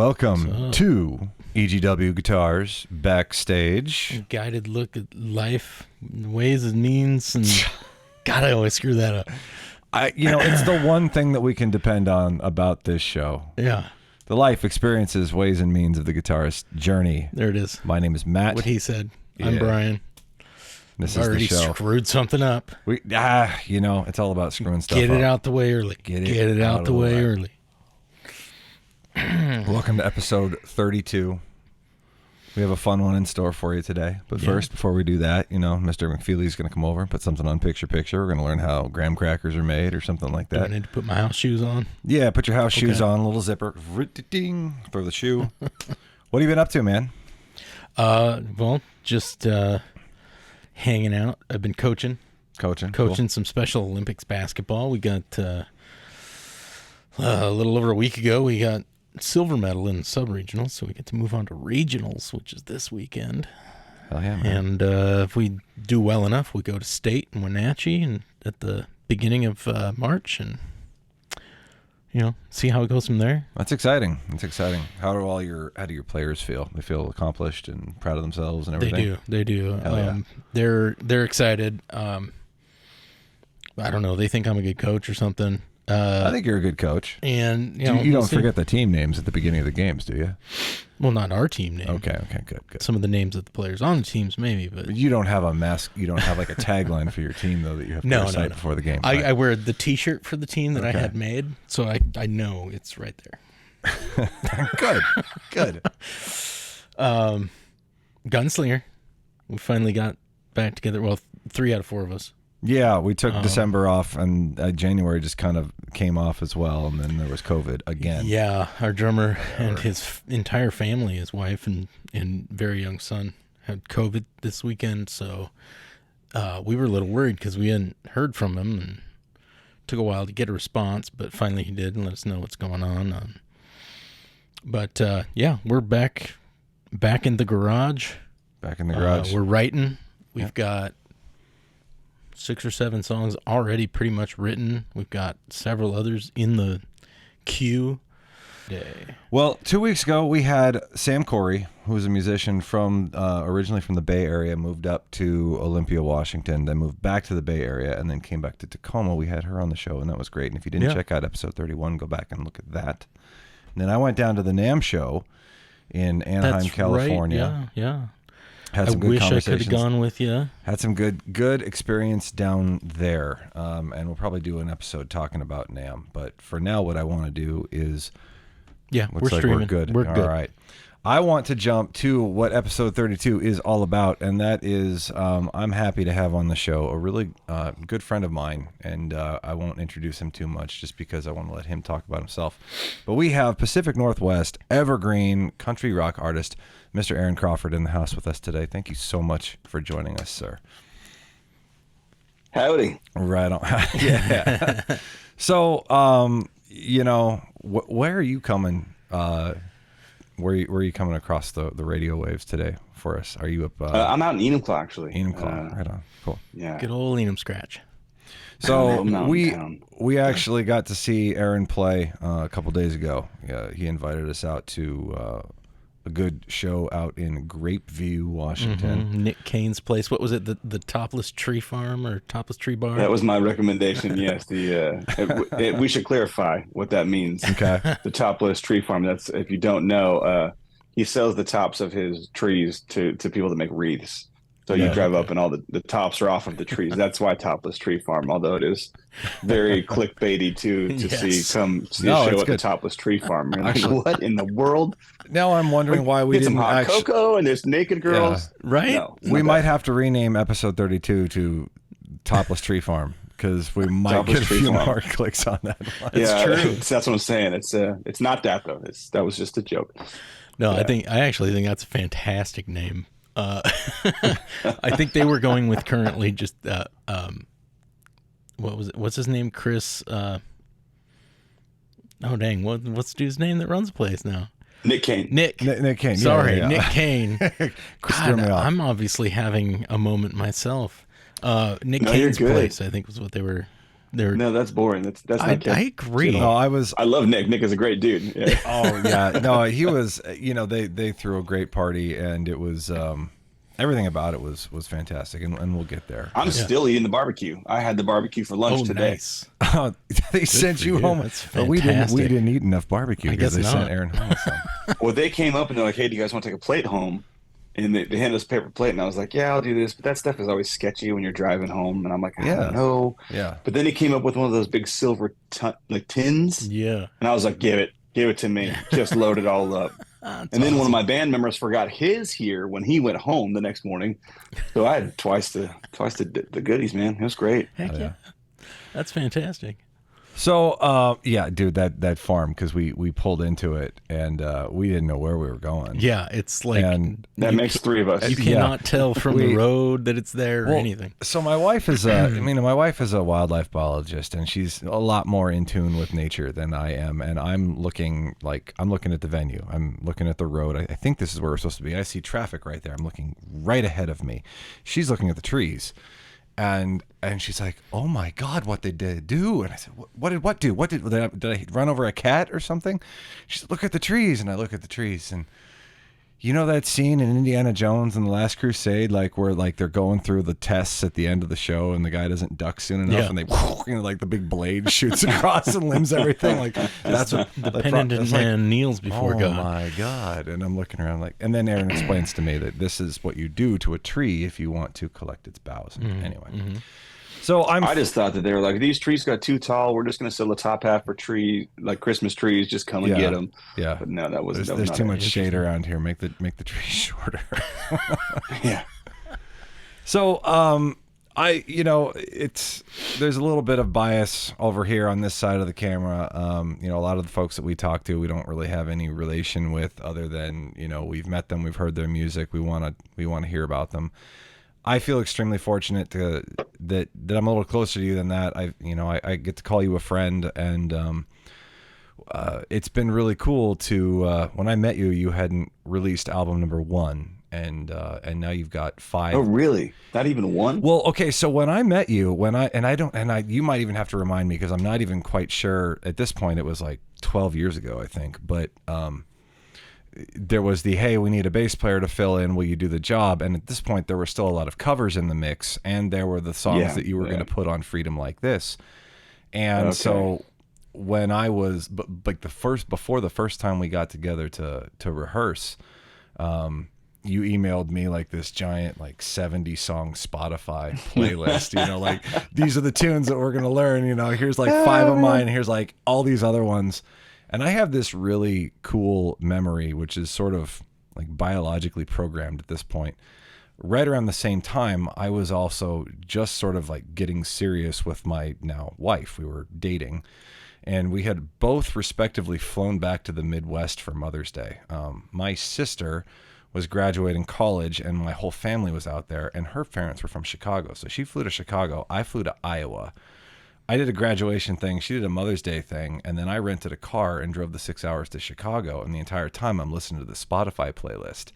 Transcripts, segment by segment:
Welcome to EGW Guitars Backstage. A guided look at life, ways and means, and God, I always screw that up. It's the one thing that we can depend on about this show. Yeah. The life experiences, ways and means of the guitarist journey. There it is. My name is Matt. What he said. I'm Brian. This I've is already the show. Screwed something up. It's all about screwing stuff up. Get it out the way early. Get it out the way early. Welcome to episode 32. We have a fun one in store for you today. But first, before we do that, Mr. McFeely's going to come over and put something on Picture. We're going to learn how graham crackers are made or something like that. Do I need to put my house shoes on? Yeah, put your house shoes on, a little zipper. Ding, throw the shoe. What have you been up to, man? Just hanging out. I've been coaching Cool. some Special Olympics basketball. We got a little over a week ago. We got silver medal in sub-regionals, so we get to move on to regionals, which is this weekend. Hell yeah, man. And if we do well enough, we go to state in Wenatchee and at the beginning of March, and see how it goes from there. That's exciting. How do your players feel? They feel accomplished and proud of themselves and everything? They do. They're excited. I don't know. They think I'm a good coach or something. I think you're a good coach. And you don't forget the team names at the beginning of the games, do you? Well, not our team name. Okay, good. Some of the names of the players on the teams, maybe, but you don't have a mask. You don't have like a tagline for your team, though, that you have to recite before the game. I wear the T-shirt for the team that I had made, so I know it's right there. Good. Gunslinger. We finally got back together. Well, 3 out of 4 of us. Yeah, we took December off, and January just kind of came off as well, and then there was COVID again. Yeah, our drummer and his entire family, his wife and very young son, had COVID this weekend, so we were a little worried because we hadn't heard from him, and it took a while to get a response, but finally he did and let us know what's going on. But we're back in the garage. We're writing. We've got 6 or 7 songs already pretty much written. We've got several others in the queue. Well, 2 weeks ago, we had Sam Corey, who was a musician from originally from the Bay Area, moved up to Olympia, Washington, then moved back to the Bay Area, and then came back to Tacoma. We had her on the show, and that was great. And if you didn't check out episode 31, go back and look at that. And then I went down to the NAMM show in Anaheim, California. Right. Yeah. Had some good conversations. I wish I could have gone with you. Had some good experience down there, and we'll probably do an episode talking about NAMM. But for now, what I want to do is, we're streaming. We're good. We're good. All right. I want to jump to what episode 32 is all about, and that is I'm happy to have on the show a really good friend of mine, and I won't introduce him too much just because I want to let him talk about himself. But we have Pacific Northwest Evergreen country rock artist Mr. Aaron Crawford in the house with us today. Thank you so much for joining us, sir. Howdy. Right on. Yeah. So, where are you coming? Where are you coming across the radio waves today for us? Are you up? I'm out in Enumclaw, actually. Enumclaw, right on. Cool. Yeah. Good old Enum Scratch. So we actually got to see Aaron play a couple days ago. He invited us out to a good show out in Grapeview, Washington. Mm-hmm. Nick Kane's place. What was it? The Topless Tree Farm or Topless Tree Bar? That was my recommendation. Yes. We should clarify what that means. Okay. The Topless Tree Farm. That's, if you don't know, he sells the tops of his trees to people that make wreaths. So you drive up and all the tops are off of the trees. That's why Topless Tree Farm, although it is very clickbaity to see a show at the Topless Tree Farm. You're like, what in the world? Now I'm wondering why we didn't some hot cocoa and there's naked girls. Yeah. Right? No, we might have to rename episode 32 to Topless Tree Farm because we might get a few more clicks on that one. It's true. That's what I'm saying. It's not that though. That was just a joke. No, I actually think that's a fantastic name. I think they were going with currently just what was it? What's his name? Chris. Oh dang! What's the dude's name that runs the place now? Nick Kane. Nick Kane. Sorry, yeah. Nick Kane. God, I'm obviously having a moment myself. Nick Kane's place, I think, was what they were they're. No, that's boring. That's I not catchy. agree. No, I love Nick. Nick is a great dude. Yeah. Oh yeah, no, he was. They threw a great party, and it was everything about it was fantastic, and we'll get there. I'm still eating the barbecue. I had the barbecue for lunch today. Nice. They sent for you you. home. That's But we fantastic. didn't eat enough barbecue I because guess they sent not. Aaron home. So. Well, they came up and they're like, "Hey, do you guys want to take a plate home?" And they handed us a paper plate, and I was like, "Yeah, I'll do this." But that stuff is always sketchy when you're driving home, and I'm like, "I don't know." Yeah. But then he came up with one of those big silver tins, Yeah. and I was like, give it to me." Just load it all up. That's And then one of awesome. my band members forgot his here when he went home the next morning, so I had twice the goodies, man. It was great. Heck yeah. That's fantastic. So, yeah, dude, that farm, because we pulled into it and we didn't know where we were going. Yeah, it's like And That makes three of us. you cannot tell from the road that it's there or Well, anything. So my wife is my wife is a wildlife biologist, and she's a lot more in tune with nature than I am. And I'm looking at the venue. I'm looking at the road. I think this is where we're supposed to be. I see traffic right there. I'm looking right ahead of me. She's looking at the trees. And she's like, "Oh my God, what they did do?" And I said, "What did what do? Did I run over a cat or something?" She said, "Look at the trees." And I look at the trees, and you know that scene in Indiana Jones and the Last Crusade, like where like they're going through the tests at the end of the show, and the guy doesn't duck soon enough, Yeah. and they, like the big blade shoots across and limbs everything. Like that's what The penitent man kneels before oh God. my God. And I'm looking around like, and then Aaron explains to me that this is what you do to a tree if you want to collect its boughs. Anyway. So I just thought that they were like, these trees got too tall. We're just going to sell the top half for like Christmas trees. Just come and get them. Yeah. But no, that wasn't. There's not too it. much shade around here. Make the trees shorter. Yeah. So, there's a little bit of bias over here on this side of the camera. A lot of the folks that we talk to, we don't really have any relation with, other than we've met them, we've heard their music, we want to hear about them. I feel extremely fortunate that I'm a little closer to you than that. I get to call you a friend, and it's been really cool to when I met you, you hadn't released album number 1. And now you've got 5. Oh, really? Not even one? Well, okay. So when I met you, you might even have to remind me, because I'm not even quite sure at this point. It was like 12 years ago, I think. But there was hey, we need a bass player to fill in. Will you do the job? And at this point, there were still a lot of covers in the mix, and there were the songs that you were going to put on Freedom Like This. And so when I was, like before the first time we got together to rehearse, you emailed me like this giant 70 song Spotify playlist, like these are the tunes that we're going to learn, here's like 5 of mine, here's like all these other ones. And I have this really cool memory, which is sort of like biologically programmed at this point. Right around the same time, I was also just sort of like getting serious with my now wife. We were dating, and we had both respectively flown back to the Midwest for Mother's Day. My sister was graduating college, and my whole family was out there, and her parents were from Chicago. So she flew to Chicago. I flew to Iowa. I did a graduation thing. She did a Mother's Day thing. And then I rented a car and drove the 6 hours to Chicago. And the entire time I'm listening to the Spotify playlist.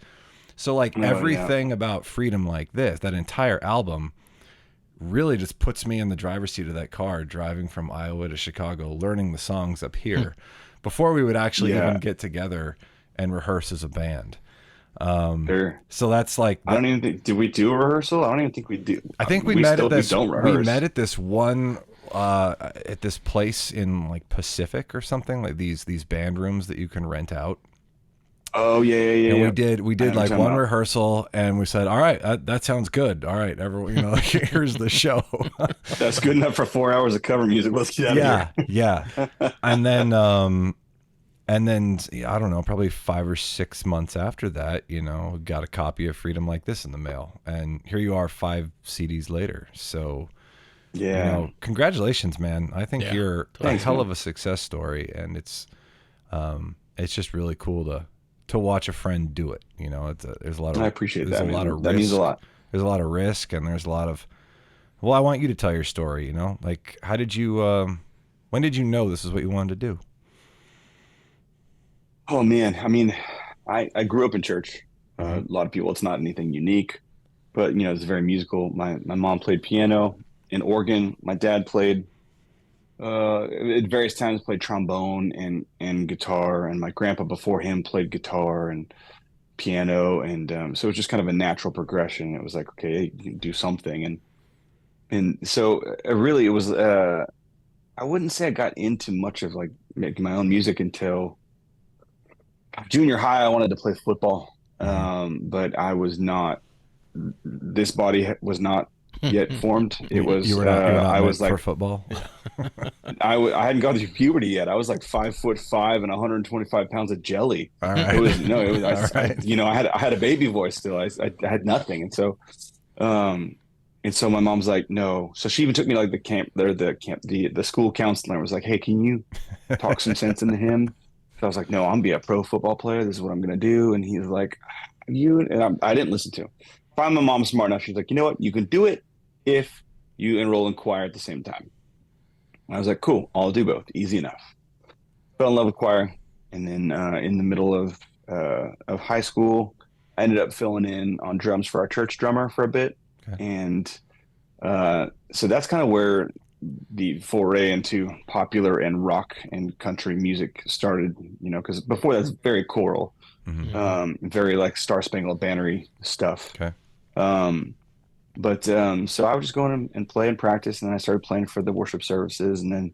So everything about Freedom Like This, that entire album really just puts me in the driver's seat of that car, driving from Iowa to Chicago, learning the songs up here before we would actually even get together and rehearse as a band. Sure. So that's like, I don't even think, did we do a rehearsal? I don't even think we do. I think we met at this one at this place in like Pacific or something, like these band rooms that you can rent out. Oh yeah. And we did like one rehearsal, and we said, all right, that sounds good. All right, everyone, here's the show. That's good enough for 4 hours of cover music. Let's get out of here. Yeah. And then I don't know, probably 5 or 6 months after that, got a copy of Freedom Like This in the mail, and here you are 5 CDs later. So congratulations, man. I think you're a hell of a success story, and it's just really cool to watch a friend do it. There's a lot of, I appreciate that. A lot of risk. That means a lot. There's a lot of risk, and there's a lot of, well, I want you to tell your story, like how did you, when did you know this is what you wanted to do? Oh man. I mean, I grew up in church. A lot of people, it's not anything unique, but it's very musical. My mom played piano and organ. My dad played At various times played trombone and guitar, and my grandpa before him played guitar and piano, and so it was just kind of a natural progression. It was like, okay, you can do something, and so really it was. I wouldn't say I got into much of like making my own music until junior high. I wanted to play football, Hmm. but I was not. This body was not yet formed. It You was. were not I meant was for like football. I hadn't gone through puberty yet. I was like 5'5" and 125 pounds of jelly. All It right. was no, it was All right. I had a baby voice still. I had nothing, um, and so my mom's like, no. So she even took me to like the school counselor and was like, hey, can you talk some sense into him? So I was like, no, I'm gonna be a pro football player. This is what I'm gonna do. And he's like, I didn't listen to him. Finally, my mom's smart enough. She's like, you know what? You can do it if you enroll in choir at the same time. I was like, cool, I'll do both. Easy enough. Fell in love with choir. And then in the middle of high school, I ended up filling in on drums for our church drummer for a bit. Okay. And so that's kind of where the foray into popular and rock and country music started, because before that's very choral, Hmm. very like Star Spangled Bannery stuff. Okay. Um, but so I would just go in and play and practice, and then I started playing for the worship services, and then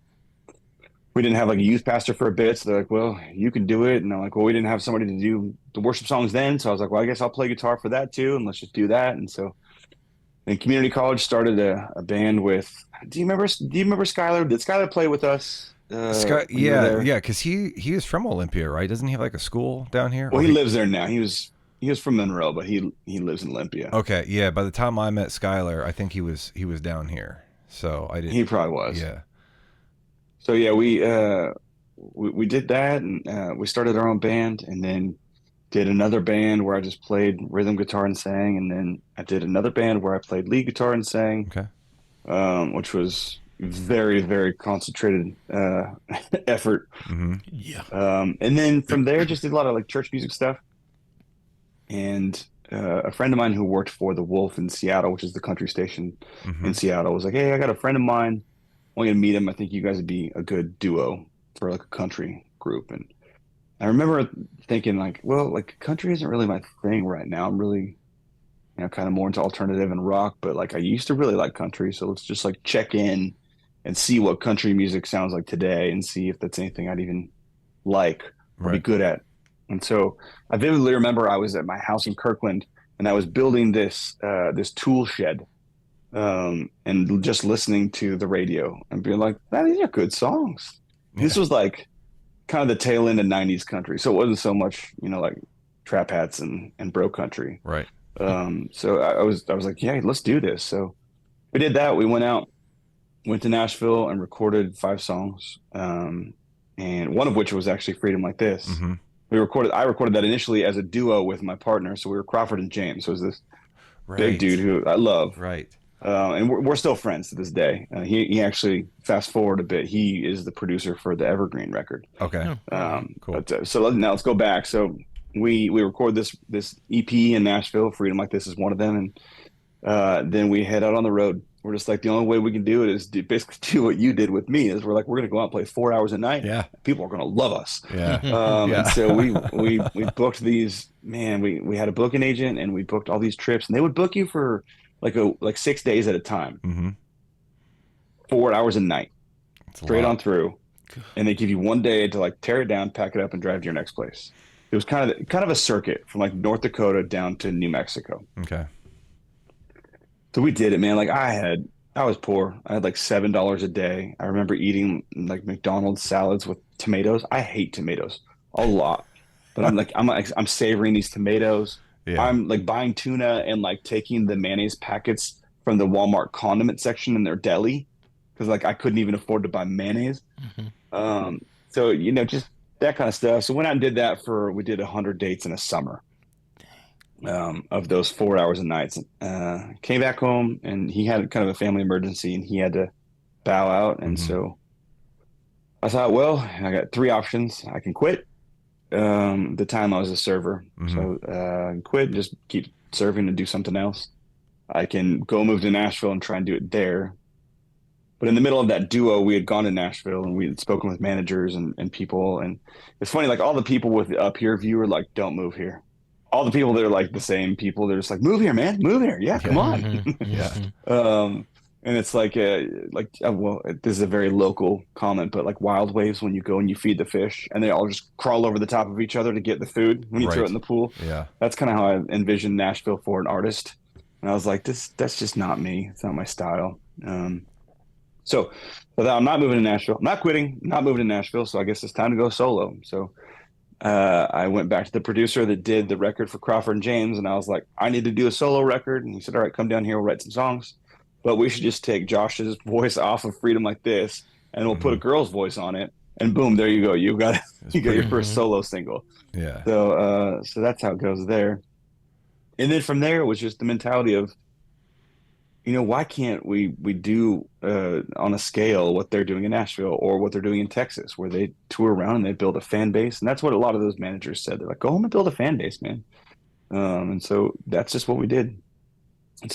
we didn't have like a youth pastor for a bit, so they're like, "Well, you can do it," and I'm like, "Well, we didn't have somebody to do the worship songs then," so I was like, "Well, I guess I'll play guitar for that too, and let's just do that." And so in community college, started a band with. Do you remember Skylar? Did Skylar play with us Scott, when you were yeah, there? yeah, because he is from Olympia, right? Doesn't he have like a school down here? Well, Or he he? lives there now. He was from Monroe, but he lives in Olympia. Okay, yeah. By the time I met Skylar, I think he was down here. So I did. He probably was. Yeah. So yeah, we did that, and we started our own band, and then did another band where I just played rhythm guitar and sang, and then I did another band where I played lead guitar and sang, Okay. which was very, very concentrated effort. Hmm. Yeah. And then from there, just did a lot of like church music stuff. And a friend of mine who worked for the Wolf in Seattle, which is the country station Hmm. in Seattle, was like, "Hey, I got a friend of mine. I want you to meet him. I think you guys would be a good duo for like a country group." And I remember thinking like, well, like country isn't really my thing right now. I'm really, kind of more into alternative and rock, but like I used to really like country. So let's just like check in and see what country music sounds like today and see if that's anything I'd even like or be Right. good at. And so I vividly remember I was at my house in Kirkland and I was building this tool shed, and just listening to the radio and being like, man, these are good songs. This Yeah. was like kind of the tail end of 90s country. So it wasn't so much, like trap hats and bro country. Right. So I was like, yeah, let's do this. So we did that. We went to Nashville and recorded 5 songs. And one of which was actually Freedom Like This. Hmm. I recorded that initially as a duo with my partner. So we were Crawford and James. So it was this big Right. dude who I love. Right. And we're still friends to this day. He actually, fast forward a bit, he is the producer for the Evergreen record. Okay. Oh, Cool. But so now let's go back. So we record this EP in Nashville. Freedom Like This is one of them, and then we head out on the road. We're just like, the only way we can do it is basically do what you did with me. Is we're like, we're gonna go out and play 4 hours a night. Yeah. People are gonna love us. Yeah. And Yeah. so we booked these. Man, we had a booking agent, and we booked all these trips, and they would book you for like 6 days at a time, Hmm. 4 hours a night, It's a straight lot. on through, and they give you one day to like tear it down, pack it up, and drive to your next place. It was kind of a circuit from like North Dakota down to New Mexico. Okay. So we did it, man. Like I was poor. I had like $7 a day. I remember eating like McDonald's salads with tomatoes. I hate tomatoes a lot, but I'm savoring these tomatoes. Yeah. I'm like buying tuna and like taking the mayonnaise packets from the Walmart condiment section in their deli because like I couldn't even afford to buy mayonnaise. So just that kind of stuff. So went out and did that we did 100 dates in a summer, of those 4 hours a night. Came back home and he had kind of a family emergency and he had to bow out. And Hmm. so I thought, well, I got 3 options. I can quit. The time I was a server. Hmm. So quit and just keep serving and do something else. I can go move to Nashville and try and do it there. But in the middle of that duo, we had gone to Nashville and we had spoken with managers and people. And it's funny, like all the people with the up here view are like, don't move here. All the people that are like the same people, they're just like, move here, man, move here. Yeah, come on. Yeah. And it's like, well, this is a very local comment, but like wild waves when you go and you feed the fish and they all just crawl over the top of each other to get the food when you throw it in the pool. Yeah. That's kind of how I envisioned Nashville for an artist. And I was like, that's just not me. It's not my style. So I'm not moving to Nashville. I'm not quitting, not moving to Nashville. So I guess it's time to go solo. So I went back to the producer that did the record for Crawford and James, and I was like, I need to do a solo record. And he said, all right, come down here, we'll write some songs. But we should just take Josh's voice off of Freedom Like This, and we'll put a girl's voice on it. And boom, there you go. You got your first solo single. Yeah. So that's how it goes there. And then from there, it was just the mentality of, why can't we do on a scale what they're doing in Nashville or what they're doing in Texas, where they tour around and they build a fan base? And that's what a lot of those managers said. They're like, go home and build a fan base, man. And so that's just what we did. And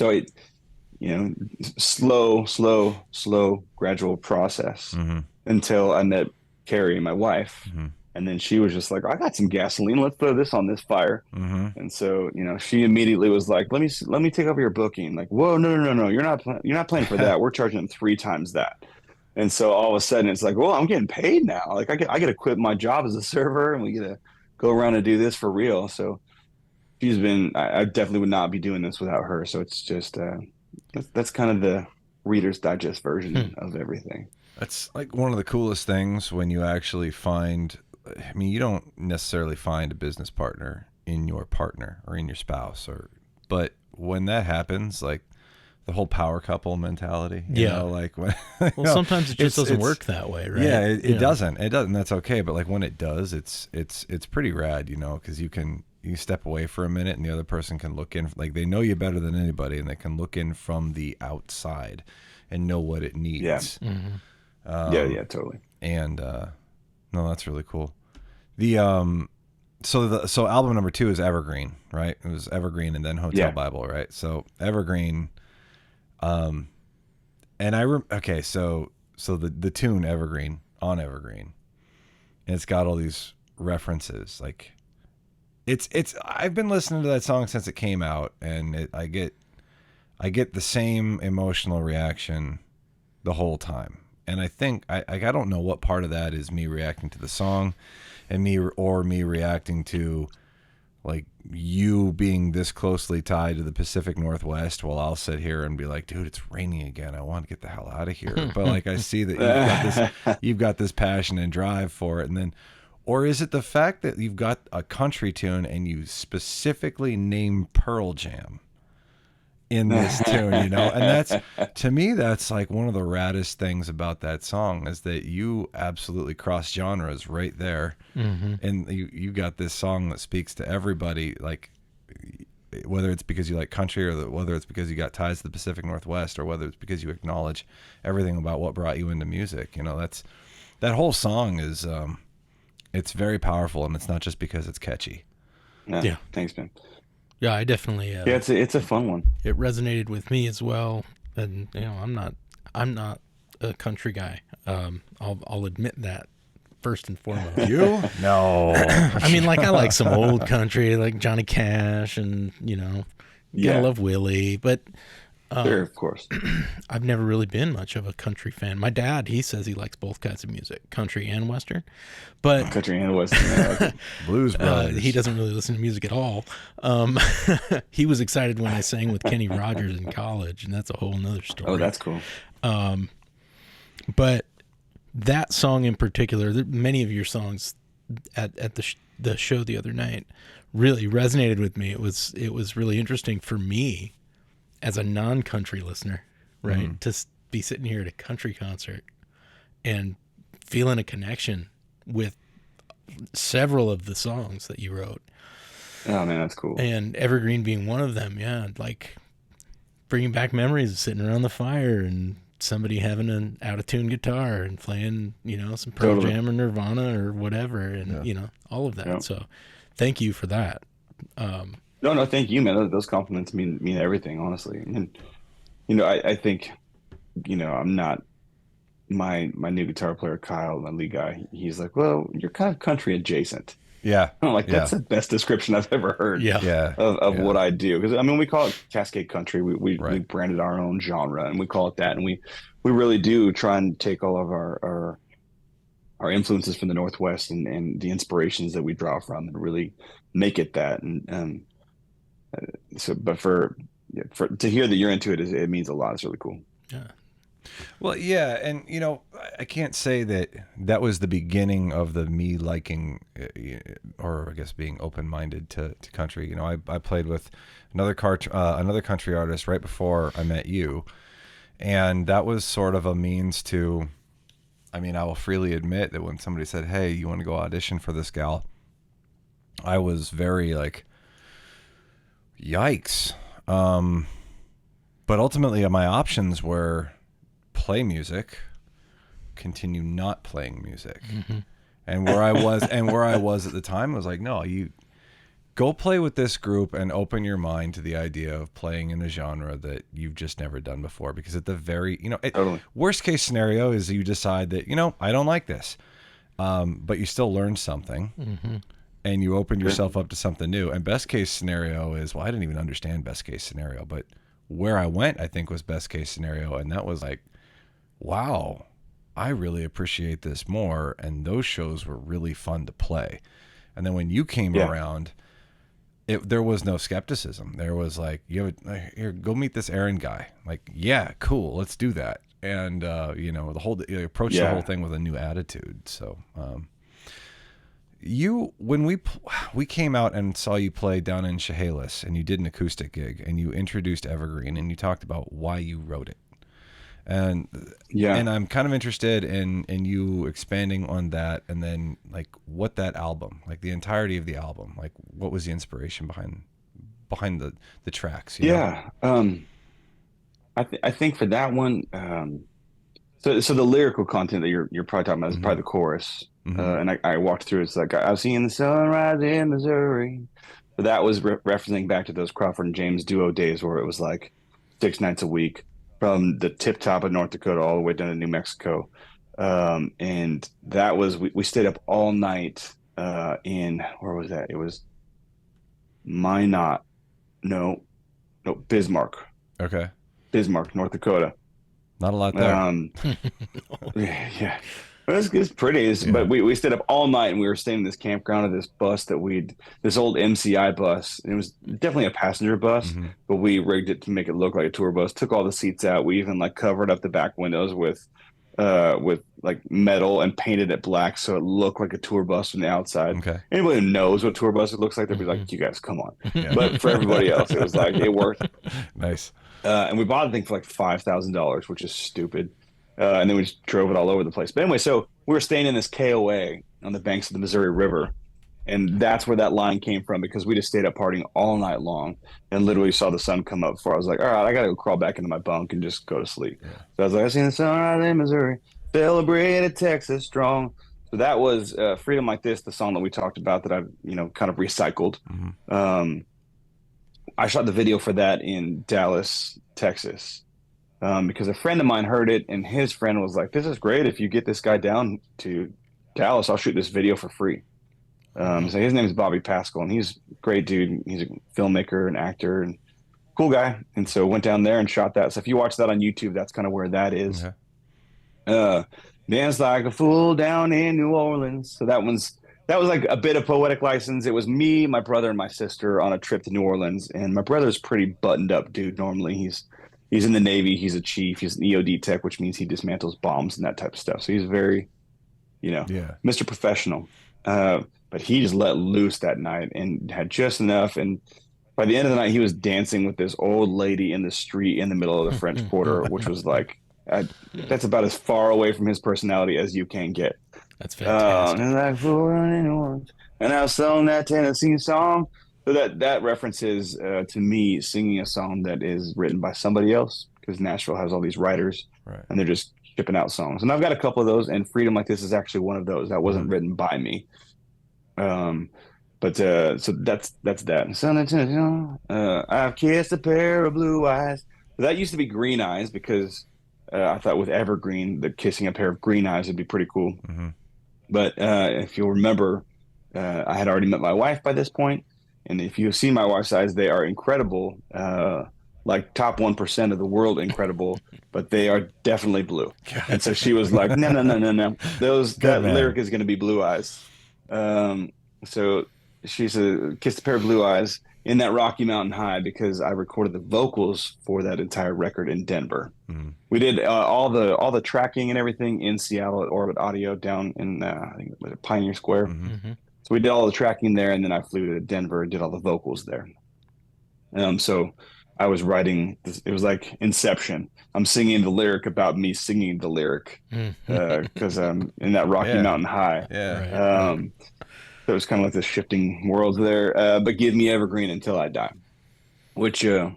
so slow, gradual process until I met Carrie, my wife. And then she was just like, I got some gasoline. Let's throw this on this fire. And so, she immediately was like, let me take over your booking. Like, whoa, no. You're not playing for that. We're charging them 3 times that. And so all of a sudden it's like, well, I'm getting paid now. Like I get to quit my job as a server and we get to go around and do this for real. So I definitely would not be doing this without her. So it's just, that's kind of the Reader's Digest version of everything. That's like one of the coolest things when you actually find, you don't necessarily find a business partner in your partner or in your spouse, but when that happens, like the whole power couple mentality, you know, like when, sometimes it just doesn't work that way, right? Yeah, it doesn't. That's okay. But like when it does, it's pretty rad, because you step away for a minute and the other person can look in, like they know you better than anybody and they can look in from the outside and know what it needs. Yeah. Totally. And no, that's really cool. The so album number 2 is Evergreen, right? It was Evergreen and then Hotel Bible, right? So Evergreen, and so the tune Evergreen on Evergreen, and it's got all these references. Like it's I've been listening to that song since it came out, and I get the same emotional reaction the whole time. And I think I don't know what part of that is me reacting to the song and me reacting to like you being this closely tied to the Pacific Northwest while I'll sit here and be like, dude, it's raining again. I want to get the hell out of here. But like I see that you've got this passion and drive for it. And then, or is it the fact that you've got a country tune and you specifically name Pearl Jam in this tune, and that's, to me, that's like one of the raddest things about that song is that you absolutely cross genres right there. And you got this song that speaks to everybody, like whether it's because you like country or whether it's because you got ties to the Pacific Northwest or whether it's because you acknowledge everything about what brought you into music. That's that whole song is it's very powerful, and it's not just because it's catchy. Yeah. Thanks, man. Yeah, I definitely. It's a fun one. It resonated with me as well, and I'm not a country guy. I'll admit that first and foremost. You? No. I mean, like I like some old country, like Johnny Cash, and gotta love Willie, but. Sure, of course. I've never really been much of a country fan. My dad, he says he likes both kinds of music, country and western. But country and western, Blues Brothers. He doesn't really listen to music at all. He was excited when I sang with Kenny Rogers in college, and that's a whole nother story. Oh, that's cool. But that song in particular, many of your songs at the show the other night really resonated with me. It was really interesting for me as a non-country listener, right? To be sitting here at a country concert and feeling a connection with several of the songs that you wrote. Oh man, that's cool. And Evergreen being one of them. Yeah. Like bringing back memories of sitting around the fire and somebody having an out-of-tune guitar and playing, some Pearl Jam or Nirvana or whatever. And, all of that. Yeah. So thank you for that. No, thank you, man. Those compliments mean everything, honestly. And I think, I'm not my new guitar player Kyle, my lead guy, he's like, well, you're kind of country adjacent. Yeah. I'm like, that's Yeah. the best description I've ever heard Yeah. Yeah. of Yeah. what I do. Because I mean, we call it Cascade Country. We Right. branded our own genre and we call it that. And we really do try and take all of our influences from the Northwest and the inspirations that we draw from and really make it that. And so, but for to hear that you're into it, it means a lot. It's really cool. Yeah. Well, yeah, and I can't say that that was the beginning of the me liking, or I guess being open-minded to country. I played with another country artist right before I met you, and that was sort of a means to. I mean, I will freely admit that when somebody said, "Hey, you want to go audition for this gal?" I was very like, "Yikes!" But ultimately, my options were play music, continue not playing music. Mm-hmm. And where I was at the time was like, no, you go play with this group and open your mind to the idea of playing in a genre that you've just never done before. Because at the very, Totally. worst case scenario is you decide that, I don't like this. But you still learned something. Mm-hmm. And you opened yourself up to something new. And best case scenario is, well, I didn't even understand best case scenario, but where I went, I think was best case scenario. And that was like, wow, I really appreciate this more. And those shows were really fun to play. And then when you came around, there was no skepticism. There was like, here, go meet this Aaron guy. Like, yeah, cool, let's do that. And you approach the whole thing with a new attitude. So, when we came out and saw you play down in Chehalis, and you did an acoustic gig, and you introduced Evergreen, and you talked about why you wrote it. And I'm kind of interested in you expanding on that, and then like what that album, like the entirety of the album, like what was the inspiration behind the tracks? I think for that one, so the lyrical content that you're probably talking about is probably the chorus. And I walked through. It's like I've seen the sunrise in Missouri. But that was referencing back to those Crawford and James duo days where it was like 6 nights a week from the tip top of North Dakota all the way down to New Mexico. And that was we stayed up all night in where was that? It was Minot, no, Bismarck. Okay. Bismarck, North Dakota. Not a lot there. Yeah. It's pretty, but we stayed up all night and we were staying in this campground of this bus this old MCI bus. And it was definitely a passenger bus, but we rigged it to make it look like a tour bus. Took all the seats out. We even like covered up the back windows with like metal and painted it black so it looked like a tour bus from the outside. Okay. Anybody who knows what tour bus looks like, they'll be like, "You guys, come on!" But for everybody else, it was like it worked. Nice. And we bought the thing for like $5,000, which is stupid. And then we just drove it all over the place. But anyway, so we were staying in this KOA on the banks of the Missouri River. And that's where that line came from because we just stayed up partying all night long and literally saw the sun come up before I was like, all right, I got to go crawl back into my bunk and just go to sleep. Yeah. So I was like, I seen the sunrise in Missouri, celebrated Texas strong. So that was Freedom Like This, the song that we talked about that I've, kind of recycled. I shot the video for that in Dallas, Texas. Because a friend of mine heard it and his friend was like, "This is great. If you get this guy down to Dallas, I'll shoot this video for free." So his name is Bobby Pascal and he's a great dude. He's a filmmaker and actor and cool guy. And so went down there and shot that. So if you watch that on YouTube, that's kind of where that is. Dance like a fool down in New Orleans. So that was like a bit of poetic license. It was me, my brother, and my sister on a trip to New Orleans. And my brother's pretty buttoned up dude. Normally he's in the Navy. He's a chief. He's an EOD tech, which means he dismantles bombs and that type of stuff. So he's very, Mr. Professional. But he just let loose that night and had just enough. And by the end of the night, he was dancing with this old lady in the street in the middle of the French Quarter, which was like, that's about as far away from his personality as you can get. That's fantastic. And I sung that Tennessee song. So that references to me singing a song that is written by somebody else because Nashville has all these writers and they're just shipping out songs. And I've got a couple of those, and Freedom Like This is actually one of those that wasn't written by me. But so that's that. I've kissed a pair of blue eyes. That used to be Green Eyes because I thought with Evergreen, the kissing a pair of green eyes would be pretty cool. Mm-hmm. But if you'll remember, I had already met my wife by this point, and if you've seen my wife's eyes, they are incredible, like top 1% of the world incredible, but they are definitely blue. And so she was like, "No, no, no, no, no. That man. lyric is going to be blue eyes." So she said, "Kissed a pair of blue eyes in that Rocky Mountain High," because I recorded the vocals for that entire record in Denver. Mm-hmm. We did all the tracking and everything in Seattle at Orbit Audio down in I think it was Pioneer Square. Mm-hmm. Mm-hmm. So we did all the tracking there, and then I flew to Denver and did all the vocals there. So I was writing. It was like Inception. I'm singing the lyric about me singing the lyric because I'm in that Rocky Mountain High. Yeah. Right. So it was kind of like the shifting worlds there. But give me Evergreen until I die, which is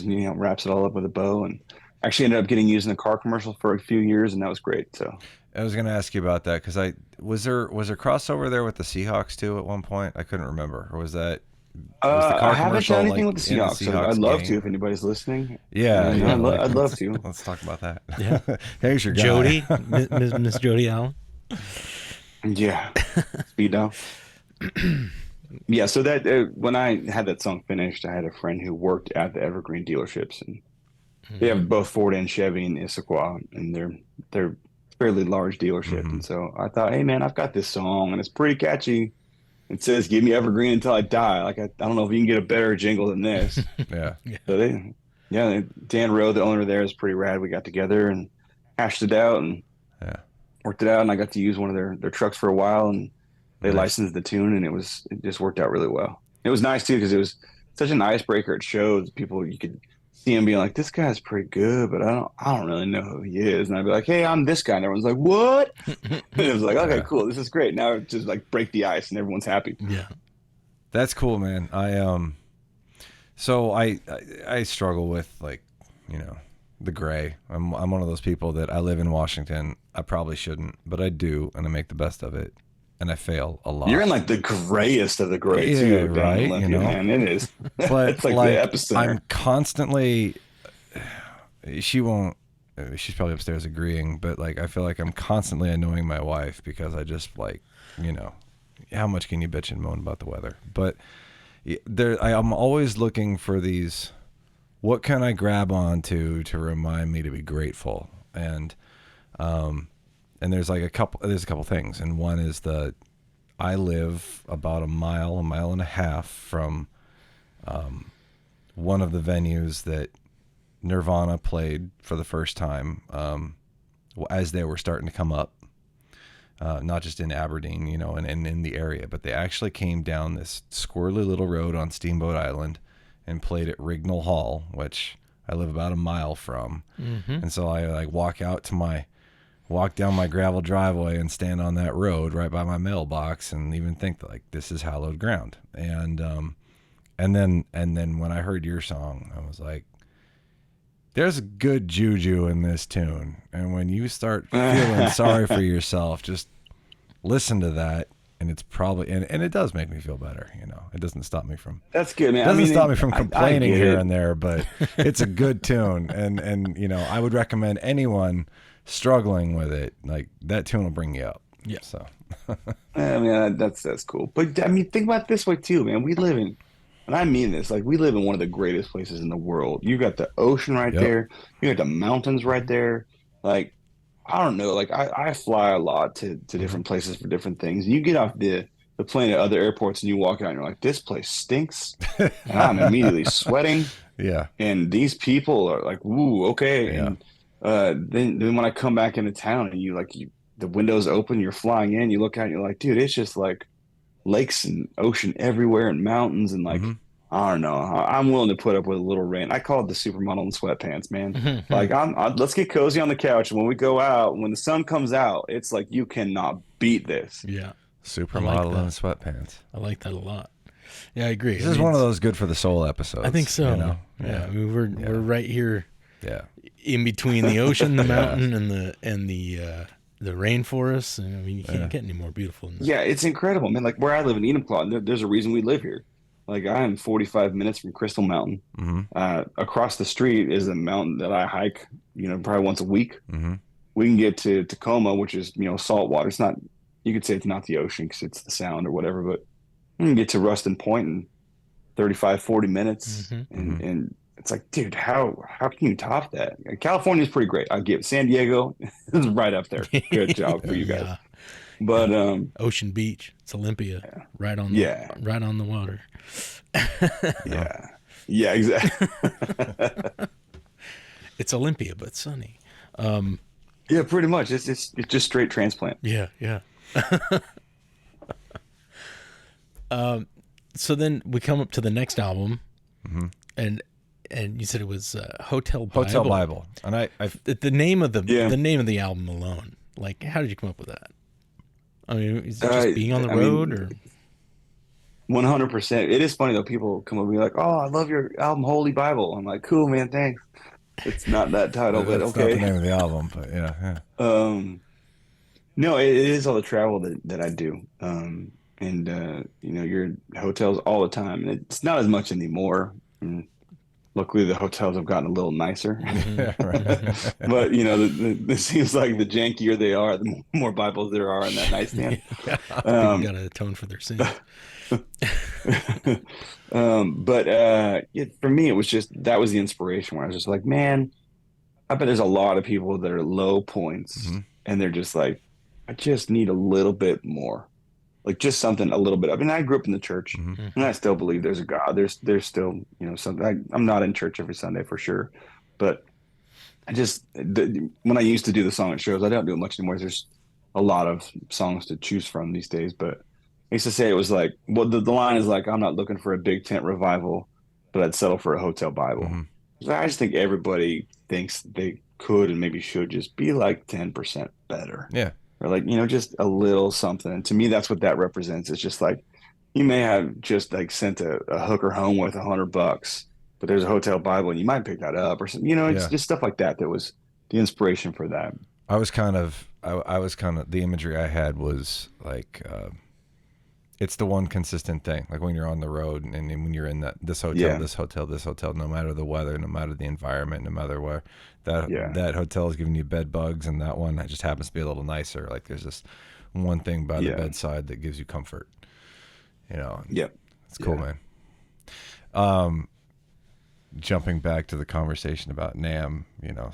wraps it all up with a bow, and actually ended up getting used in a car commercial for a few years, and that was great. So I was going to ask you about that because was there crossover there with the Seahawks too at one point? I couldn't remember, or was that was the car I haven't commercial done anything like with the in Seahawks. So I'd love to if anybody's listening. Yeah, I'd love to. Let's talk about that. Yeah. Here's your guy. Jody, Miss Jody Allen. Yeah, speed dial. Yeah, so that when I had that song finished, I had a friend who worked at the Evergreen dealerships, and they have both Ford and Chevy in Issaquah, and they're fairly large dealership. Mm-hmm. And so I thought, hey man, I've got this song, and it's pretty catchy. It says, "Give me Evergreen until I die." Like I don't know if you can get a better jingle than this. Yeah. So Dan Rowe, the owner there, is pretty rad. We got together and hashed it out and worked it out, and I got to use one of their trucks for a while, and they licensed the tune, and it just worked out really well. It was nice too because it was such an icebreaker. It showed people, you could see him being like, "This guy's pretty good, but I don't really know who he is." And I'd be like, "Hey, I'm this guy," and everyone's like, "What?" And it was like, "Okay, cool, this is great." Now it's just like break the ice, and everyone's happy. Yeah, that's cool, man. So I struggle with the gray. I'm one of those people that I live in Washington. I probably shouldn't, but I do, and I make the best of it. And I fail a lot. You're in like the grayest of the gray too, right? Olympia, man. It is. But it's like the epicenter. I'm constantly. She won't. She's probably upstairs agreeing, but like I feel like I'm constantly annoying my wife because I just how much can you bitch and moan about the weather? But I'm always looking for these. What can I grab onto to remind me to be grateful? And there's a couple things, and one is I live about a mile and a half from one of the venues that Nirvana played for the first time as they were starting to come up, not just in Aberdeen, and in the area, but they actually came down this squirrely little road on Steamboat Island and played at Rignall Hall, which I live about a mile from. Mm-hmm. And so I walk down my gravel driveway and stand on that road right by my mailbox and even think this is hallowed ground. And then when I heard your song, I was like, there's good juju in this tune. And when you start feeling sorry for yourself, just listen to that. And it's probably, and it does make me feel better. It doesn't stop me from, that's good, man. It doesn't stop me from complaining here it. and there, but it's a good tune. And I would recommend anyone struggling with it, like that tune will bring you up. Yeah. So I mean, that's cool. But I mean, think about it this way too, man. We live in, and I mean this, like we live in one of the greatest places in the world. You got the ocean right there. You got the mountains right there. Like, I don't know. Like I fly a lot to different places for different things. You get off the plane at other airports and you walk out and you're like, this place stinks. And I'm immediately sweating. Yeah. And these people are like, ooh, okay. Yeah. And then when I come back into town and the windows open, you're flying in, you look out and you're like, dude, it's just like lakes and ocean everywhere and mountains and like, I don't know. I'm willing to put up with a little rain. I call it the supermodel in sweatpants, man. Like let's get cozy on the couch. And when we go out, when the sun comes out, it's like, you cannot beat this. Yeah. Supermodel in sweatpants. I like that a lot. Yeah, I agree. This is one of those good for the soul episodes. I think so. Yeah. I mean, we're right here. Yeah. In between the ocean, the mountain, and the rainforest. And I mean, you can't get any more beautiful than that. Yeah, it's incredible, man. Like where I live in Enumclaw, there's a reason we live here. Like I am 45 minutes from Crystal Mountain. Mm-hmm. Across the street is a mountain that I hike, probably once a week. Mm-hmm. We can get to Tacoma, which is, salt water. It's not, you could say it's not the ocean because it's the sound or whatever, but we can get to Ruston Point in 35, 40 minutes. And it's like, dude, how can you top that? California is pretty great. I give San Diego is right up there. Good job for you guys. Yeah. But Ocean Beach, it's Olympia, right on the water. Yeah, exactly. It's Olympia, but sunny. Yeah, pretty much. It's just straight transplant. Yeah. So then we come up to the next album, and you said it was Hotel Bible. Hotel Bible, and I the name of the album alone. Like, how did you come up with that? I mean, is it just being on the road, or 100%? It is funny though. People come up and be like, "Oh, I love your album, Holy Bible." I'm like, "Cool, man, thanks." It's not that title, but that's okay. not the name of the album, but yeah. No, it is all the travel that I do. You're in hotels all the time, and it's not as much anymore. And luckily, the hotels have gotten a little nicer. But it seems like the jankier they are, the more Bibles there are in that nightstand. People got to atone for their sins. For me, it was that was the inspiration where I was just like, man, I bet there's a lot of people that are low points, and they're just like, I just need a little bit more. Like just something a little bit. I mean, I grew up in the church, and I still believe there's a God. There's still, something. I'm not in church every Sunday for sure, but when I used to do the song at shows, I don't do it much anymore. There's a lot of songs to choose from these days, but I used to say it was like, well, the line is like, I'm not looking for a big tent revival, but I'd settle for a Hotel Bible. So I just think everybody thinks they could and maybe should just be like 10% better. Yeah. Or like, just a little something. And to me, that's what that represents. It's just like, you may have just like sent a hooker home with $100, but there's a Hotel Bible and you might pick that up or something. It's just stuff like that was the inspiration for that. I was kind of the imagery I had was like, it's the one consistent thing. Like when you're on the road and when you're in this hotel, no matter the weather, no matter the environment, no matter where that hotel is giving you bed bugs, and that one just happens to be a little nicer. Like there's this one thing by the bedside that gives you comfort. It's cool, man. Jumping back to the conversation about NAMM,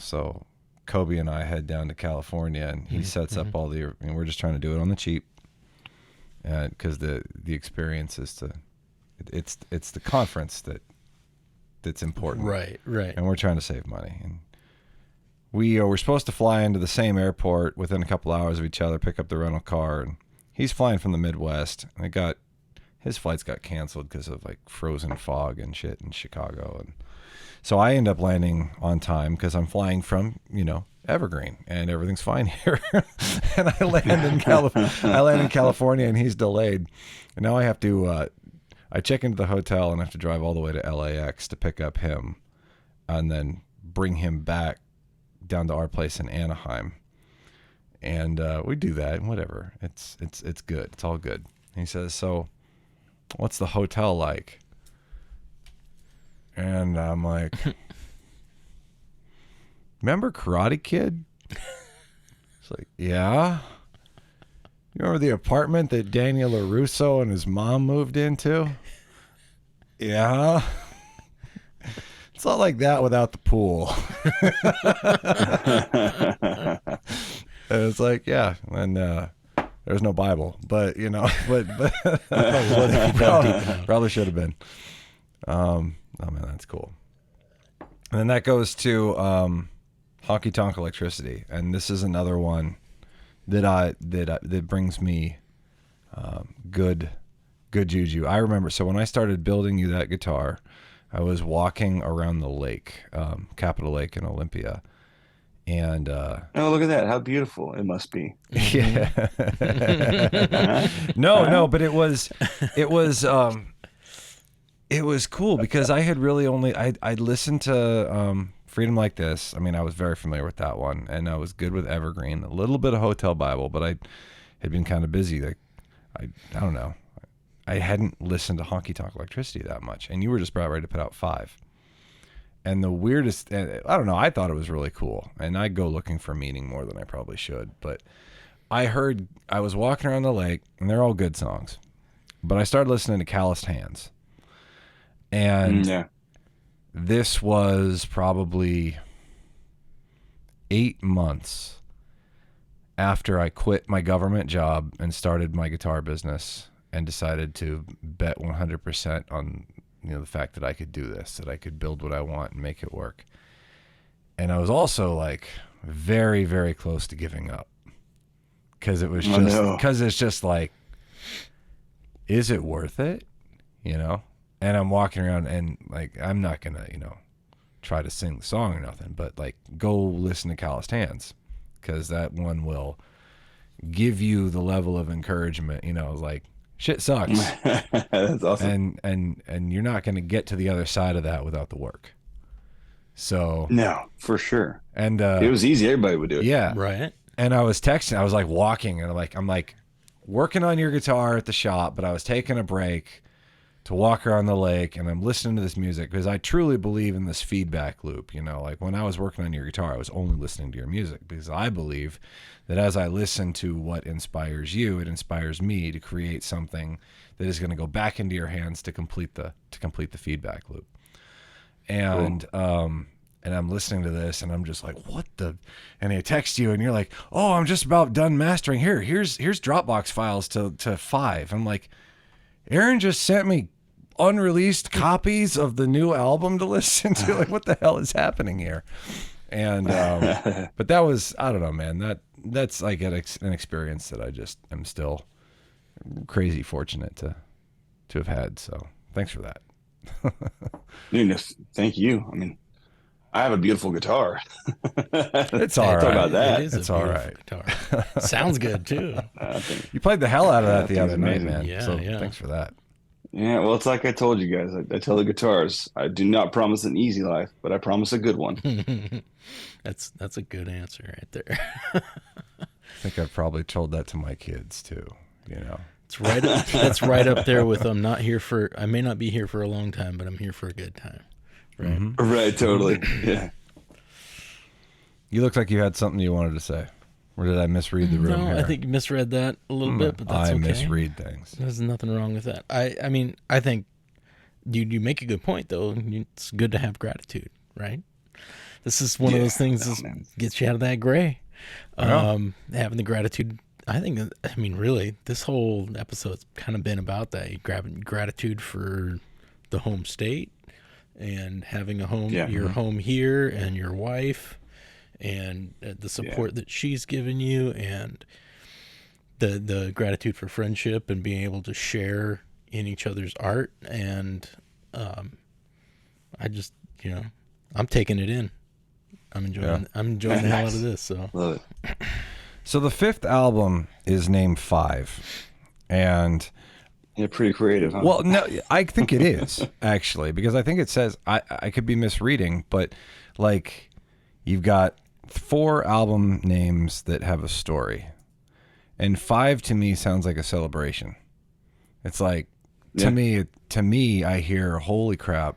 so Kobe and I head down to California, and he sets up all we're just trying to do it on the cheap. Because the experience is it's the conference that's important, right, and we're trying to save money, and we're supposed to fly into the same airport within a couple hours of each other, pick up the rental car, and he's flying from the Midwest, and his flights got canceled because of like frozen fog and shit in Chicago, and so I end up landing on time because I'm flying from Evergreen, and everything's fine here. And I land in California, and he's delayed. And now I have to I check into the hotel and have to drive all the way to LAX to pick up him, and then bring him back down to our place in Anaheim. And we do that, and whatever. It's good. It's all good. And he says, "So, what's the hotel like?" And I'm like, "Remember Karate Kid?" It's like, "Yeah." "You remember the apartment that Daniel LaRusso and his mom moved into?" "Yeah." "It's not like that without the pool." And it's like, yeah, and there's no Bible, but probably should have been. Oh man, that's cool. And then that goes to Honky Tonk Electricity, and this is another one that brings me good juju. I remember, so when I started building you that guitar, I was walking around the lake, Capitol Lake in Olympia, and oh, look at that! How beautiful it must be. Yeah. No, but it was cool because I had really I'd listened to Freedom Like This. I mean, I was very familiar with that one, and I was good with Evergreen, a little bit of Hotel Bible, but I had been kind of busy. Like, I don't know. I hadn't listened to Honky Tonk Electricity that much, and you were just about ready to put out 5. And the weirdest, I don't know, I thought it was really cool, and I go looking for meaning more than I probably should, but I was walking around the lake, and they're all good songs, but I started listening to Calloused Hands, and this was probably 8 months after I quit my government job and started my guitar business and decided to bet 100% on, the fact that I could do this, that I could build what I want and make it work. And I was also like very, very close to giving up, because it was it's just like, is it worth it? And I'm walking around and like, I'm not gonna, try to sing the song or nothing, but like, go listen to Calloused Hands, because that one will give you the level of encouragement, like, shit sucks. That's awesome. And you're not going to get to the other side of that without the work. So no, for sure. And it was easy. Everybody would do it. Yeah. Right. And I was texting, I was like walking, and I'm like working on your guitar at the shop, but I was taking a break to walk around the lake, and I'm listening to this music because I truly believe in this feedback loop. Like when I was working on your guitar, I was only listening to your music because I believe that as I listen to what inspires you, it inspires me to create something that is going to go back into your hands to complete the feedback loop. And and I'm listening to this, and I'm just like, what the? And I text you, and you're like, oh, I'm just about done mastering. Here's Dropbox files to 5. I'm like, Aaron just sent me unreleased copies of the new album to listen to. Like, what the hell is happening here? And but that was, I don't know, man. That's like an experience that I just am still crazy fortunate to have had. So thanks for that. Dude, thank you. I mean, I have a beautiful guitar. It's all right. Talk about that. It is It's a all beautiful right. guitar. Sounds good too. You played the hell out of that the thing's other night, amazing. man. Yeah, So yeah. thanks for that. Yeah, well, it's like I told you guys. I tell the guitars, I do not promise an easy life, but I promise a good one. That's a good answer right there. I think I've probably told that to my kids too. It's right. That's right up there with I may not be here for a long time, but I'm here for a good time. Right. Mm-hmm. Right, totally. Yeah. You look like you had something you wanted to say. Or did I misread the room No, here? I think you misread that a little bit, but that's I okay. misread things. There's nothing wrong with that. I mean, I think you make a good point, though. It's good to have gratitude, right? This is one of those things that gets you out of that gray. Having the gratitude, I mean, really, this whole episode's kind of been about that. You grabbing gratitude for the home state and having a home, your home here, and your wife, and the support that she's given you, and the gratitude for friendship and being able to share in each other's art. And I just, I'm taking it in. I'm enjoying the hell out of this. So Love it. So the 5th album is named 5, and Yeah, pretty creative, huh? well, no, I think it is actually, because I think it says, I could be misreading, but like you've got 4 album names that have a story, and 5 to me sounds like a celebration. It's like to me, I hear, holy crap,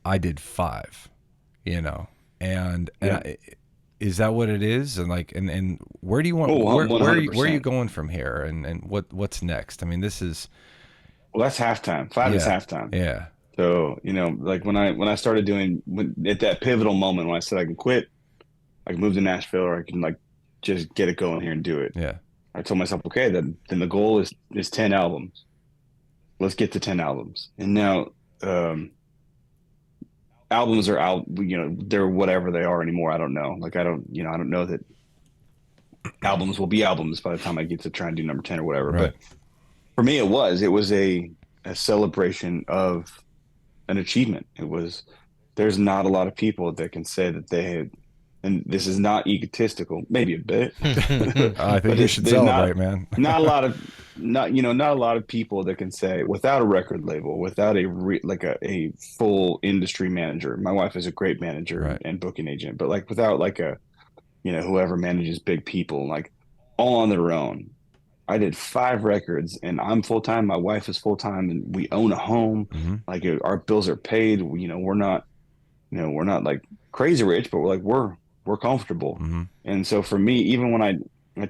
I did 5, and is that what it is? And like, and where do you want? Where are you going from here? And what's next? I mean, this is. Well, that's halftime. 5 is halftime. Yeah. So like when I started at that pivotal moment when I said I can quit, I can move to Nashville, or I can like just get it going here and do it. Yeah. I told myself, okay, then the goal is 10 albums. Let's get to 10 albums. And now albums are out, they're whatever they are anymore. I don't know. Like I don't know that albums will be albums by the time I get to try and do number 10 or whatever. Right. But for me, it was a celebration of an achievement. There's not a lot of people that can say that they had, and this is not egotistical, maybe a bit. I think you should celebrate, man. not a lot of people that can say, without a record label, without a full industry manager. My wife is a great manager and booking agent, but like without like whoever manages big people, like all on their own, I did 5 records, and I'm full time. My wife is full time, and we own a home. Mm-hmm. Like our bills are paid. We're not like crazy rich, but we're comfortable. Mm-hmm. And so for me, even when I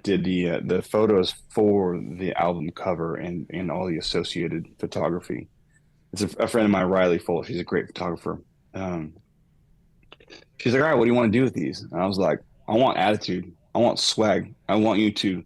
did the photos for the album cover and all the associated photography, it's a friend of mine, Riley Full. She's a great photographer. Um, she's like, all right, what do you want to do with these? And I was like, I want attitude. I want swag. I want you to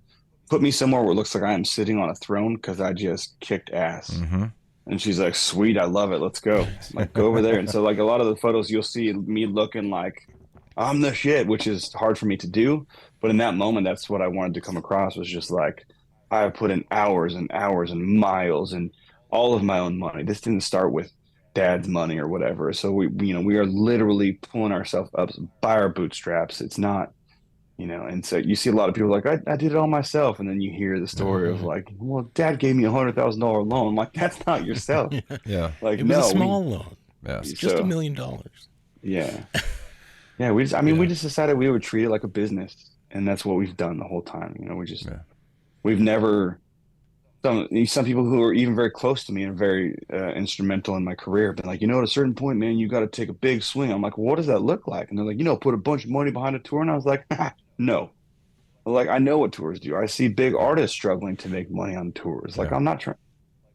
put me somewhere where it looks like I am sitting on a throne because I just kicked ass. Mm-hmm. And she's like, sweet, I love it. Let's go. Like, go over there. And so, like, a lot of the photos, you'll see me looking like I'm the shit, which is hard for me to do. But in that moment, that's what I wanted to come across was just like, I have put in hours and hours and miles and all of my own money. This didn't start with dad's money or whatever. So we are literally pulling ourselves up by our bootstraps. It's not, and so you see a lot of people like, I did it all myself. And then you hear the story of like, well, dad gave me $100,000 loan. I'm like, that's not yourself. Yeah. Like, It was no, a small loan. Yeah. It's just $1 million. Yeah. Yeah. We just decided we would treat it like a business. And that's what we've done the whole time. We've never, some people who are even very close to me and very instrumental in my career have been like, at a certain point, man, you got to take a big swing. I'm like, well, what does that look like? And they're like, put a bunch of money behind a tour. And I was like, no. Like, I know what tours do. I see big artists struggling to make money on tours. Like, Yeah. I'm not trying.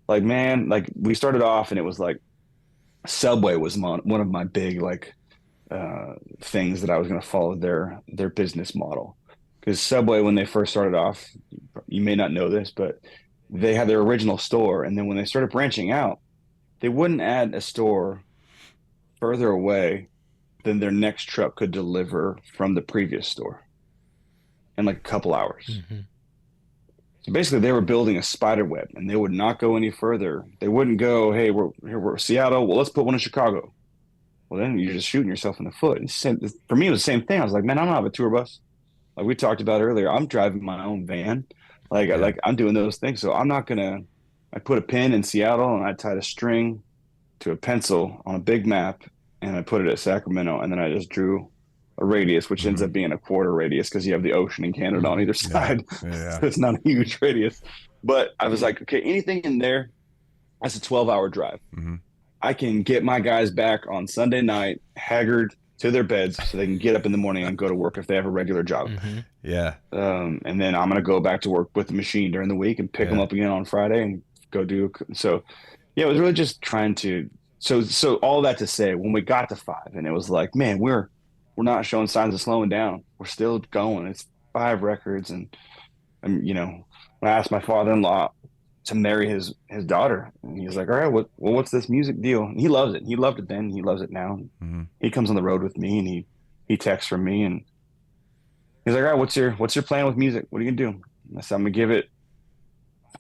Like, man, like we started off and it was like Subway was one of my big like things that I was going to follow their business model. Because Subway, when they first started off, you may not know this, but they had their original store, and then when they started branching out, they wouldn't add a store further away than their next truck could deliver from the previous store in like a couple hours. Mm-hmm. So basically, they were building a spider web, and they would not go any further. They wouldn't go, "Hey, we're Seattle. Well, let's put one in Chicago." Well, then you're just shooting yourself in the foot. For me, it was the same thing. I was like, "Man, I don't have a tour bus." Like we talked about earlier, I'm driving my own van. Like I'm doing those things. So I'm not gonna. I put a pin in Seattle, and I tied a string to a pencil on a big map, and I put it at Sacramento, and then I just drew a radius, which ends up being a quarter radius because you have the ocean and Canada on either side. Yeah. So it's not a huge radius. But I was like, okay, anything in there, that's a 12-hour drive. Mm-hmm. I can get my guys back on Sunday night, haggard to their beds, so they can get up in the morning and go to work if they have a regular job. Mm-hmm. Yeah. And then I'm going to go back to work with the machine during the week and pick them up again on Friday and go do. So, yeah, it was really just trying to. So all that to say, when we got to 5, and it was like, man, we're not showing signs of slowing down. We're still going. It's 5 records, and when I asked my father-in-law to marry his daughter, and he was like, all right, what's this music deal? And he loves it. He loved it then. He loves it now. Mm-hmm. He comes on the road with me, and he texts from me, and he's like, all right, what's your plan with music? What are you gonna do? And I said, I'm gonna give it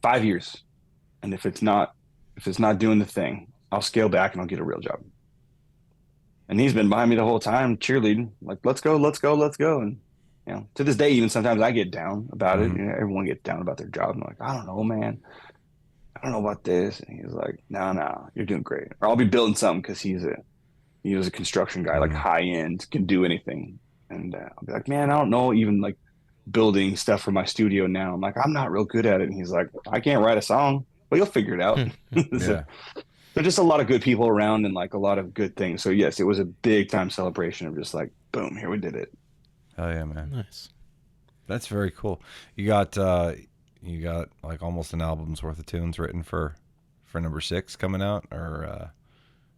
5 years, and if it's not doing the thing, I'll scale back and I'll get a real job. And he's been behind me the whole time, cheerleading, like, let's go. And to this day, even sometimes I get down about it. Everyone gets down about their job. I'm like, I don't know, man. I don't know about this. And he's like, no, you're doing great. Or I'll be building something because he was a construction guy, like high end, can do anything. And I'll be like, man, I don't know, even like building stuff for my studio now. I'm like, I'm not real good at it. And he's like, I can't write a song, but you'll figure it out. Yeah. So just a lot of good people around and like a lot of good things. So yes, it was a big time celebration of just like, boom, here we did it. Oh yeah, man. Nice. That's very cool. You got like almost an album's worth of tunes written for number 6 coming out, or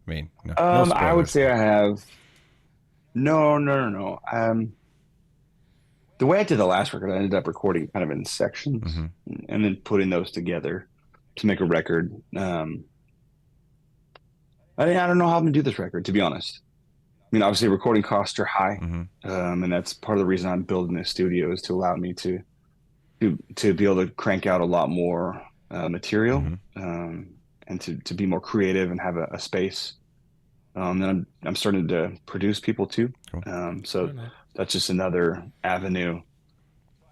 no I would spoilers. say I have no. The way I did the last record, I ended up recording kind of in sections and then putting those together to make a record. I don't know how I'm gonna do this record, to be honest. I mean, obviously recording costs are high. And that's part of the reason I'm building this studio is to allow me to be able to crank out a lot more material and to be more creative and have a space. Then I'm starting to produce people too. Cool. So that's just another avenue.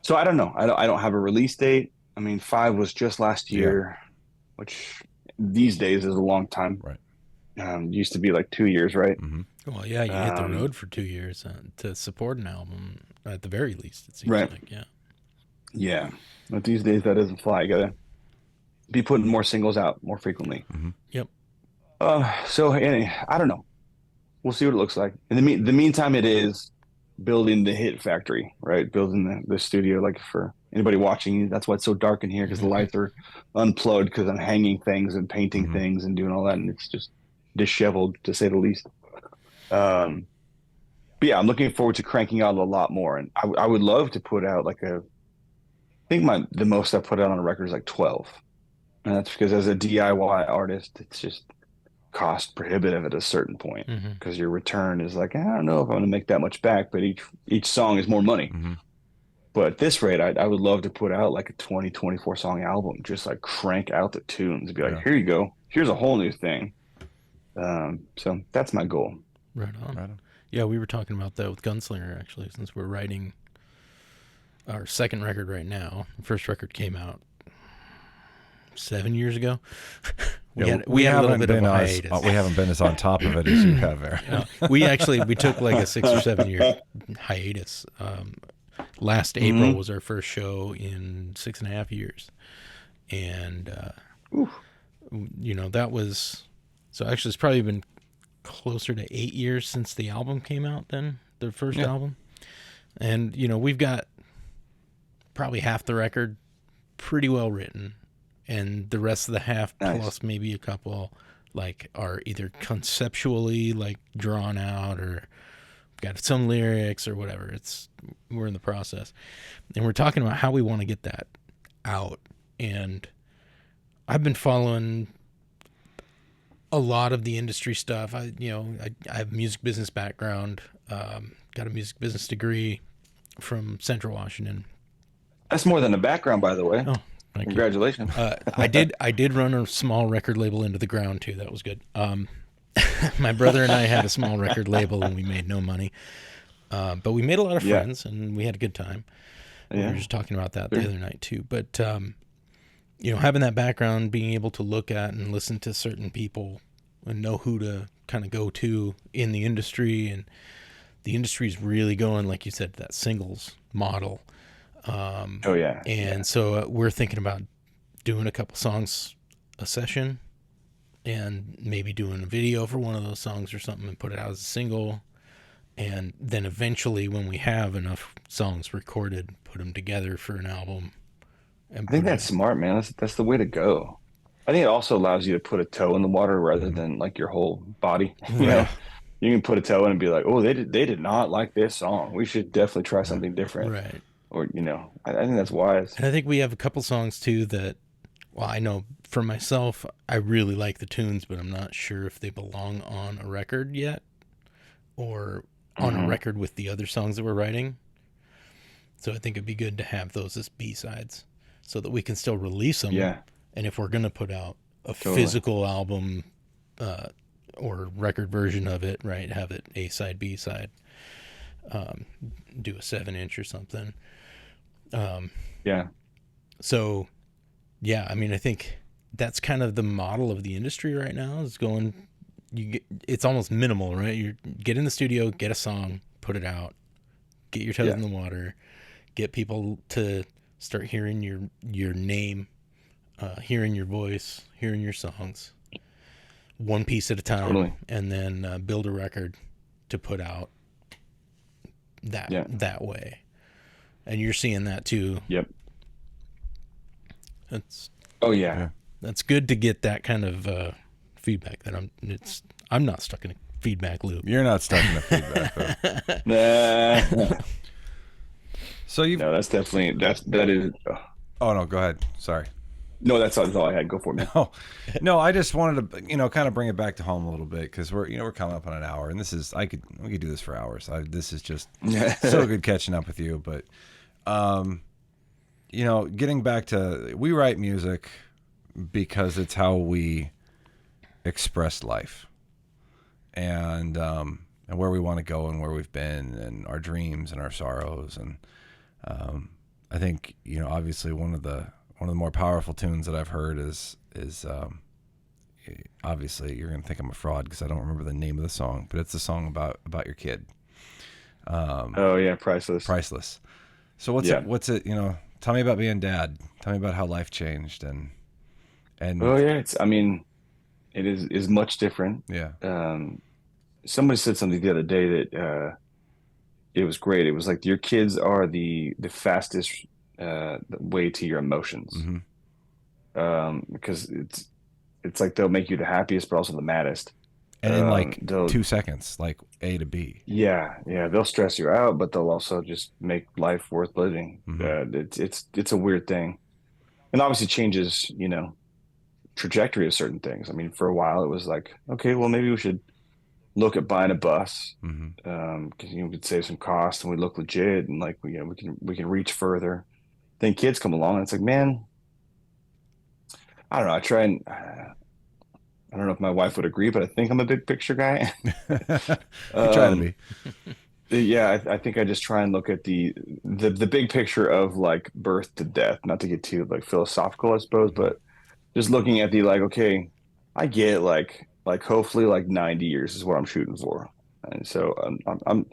So I don't know. I don't have a release date. I mean, 5 was just last year, which these days is a long time. Right. Used to be like 2 years, right? Well, yeah, you hit the road for 2 years to support an album at the very least. It seems Right. like, yeah. Yeah. But these days that doesn't fly. You gotta be putting more singles out more frequently. Mm-hmm. Yep. So anyway, I don't know. We'll see what it looks like. In the meantime, it is building the hit factory, right? Building the studio. Like for anybody watching, that's why it's so dark in here because the lights are unplugged because I'm hanging things and painting Mm-hmm. things and doing all that, and it's just disheveled to say the least. Um, but yeah, I'm looking forward to cranking out a lot more, and I would love to put out like a. I think the most I put out on a record is like 12, and that's because as a DIY artist, it's just cost prohibitive at a certain point Mm-hmm. because your return is like, I don't know if I'm going to make that much back, but each song is more money. Mm-hmm. But at this rate, I would love to put out like a 24 song album, just like crank out the tunes and be like, Yeah. here you go. Here's a whole new thing. So that's my goal. Right on. Right on. Yeah, we were talking about that with Gunslinger actually, since we're writing our second record right now. The first record came out 7 years ago. we had a little bit of a hiatus. We haven't been as on top of it as you have there. We took like a 6 or 7 year hiatus. Last April was our first show in 6.5 years, and that was so. Actually, it's probably been closer to 8 years since the album came out. Then the first album, and we've got probably half the record pretty well written, and the rest of the half plus maybe a couple like are either conceptually like drawn out or got some lyrics or whatever. We're in the process, and we're talking about how we want to get that out. And I've been following a lot of the industry stuff. I have a music business background, got a music business degree from Central Washington. That's more than a background, by the way. Oh, thank Congratulations. you. I did run a small record label into the ground too. That was good. My brother and I had a small record label and we made no money. But we made a lot of friends and we had a good time. We were just talking about that the other night too. But, having that background, being able to look at and listen to certain people and know who to kind of go to in the industry. And the industry is really going, like you said, that singles model. So we're thinking about doing a couple songs a session and maybe doing a video for one of those songs or something and put it out as a single. And then eventually when we have enough songs recorded, put them together for an album. And I think that's smart, man. That's the way to go. I think it also allows you to put a toe in the water rather than like your whole body. You know, you can put a toe in and be like, oh, they did not like this song. We should definitely try something different. Right. Or, I think that's wise. And I think we have a couple songs too that, well, I know for myself, I really like the tunes, but I'm not sure if they belong on a record yet or on a record with the other songs that we're writing. So I think it'd be good to have those as B-sides so that we can still release them. Yeah. And if we're going to put out a physical album or record version of it, right, have it A-side, B-side, do a 7-inch or something. So, yeah, I mean, I think that's kind of the model of the industry right now is going, it's almost minimal, right? You get in the studio, get a song, put it out, get your toes in the water, get people to start hearing your name, hearing your voice, hearing your songs, one piece at a time, and then build a record to put out that way. And you're seeing that too. Yep. That's that's good to get that kind of feedback. That I'm not stuck in a feedback loop. You're not stuck in a feedback loop. Nah. So that's definitely that is. Oh no, go ahead. Sorry. No, that's all I had. Go for it, man. No, I just wanted to, kind of bring it back to home a little bit because we're coming up on an hour, and we could do this for hours. This is just so good catching up with you. But, getting back to, we write music because it's how we express life, and where we want to go and where we've been and our dreams and our sorrows, and I think obviously one of the more powerful tunes that I've heard is obviously you're gonna think I'm a fraud because I don't remember the name of the song, but it's a song about your kid. Priceless. So what's it? Tell me about being dad. Tell me about how life changed and Oh yeah, I mean, it is much different. yeah. Um, Somebody said something the other day that it was great. It was like your kids are the fastest way to your emotions. Hmm. Because it's like they'll make you the happiest, but also the maddest. And in like They'll 2 seconds, like A to B. yeah, they'll stress you out, but they'll also just make life worth living. Hmm. It's a weird thing, and obviously changes, trajectory of certain things. I mean, for a while it was like, okay, well maybe we should look at buying a bus, Hmm. because we could save some cost and we look legit and like we can reach further. Then kids come along and it's like, man, I don't know. I don't know if my wife would agree, but I think I'm a big picture guy. You try to um, be. yeah, I think I just try and look at the big picture of like birth to death, not to get too like philosophical, I suppose, Hmm. but just looking at the like, okay, I get like hopefully like 90 years is what I'm shooting for. And so I'm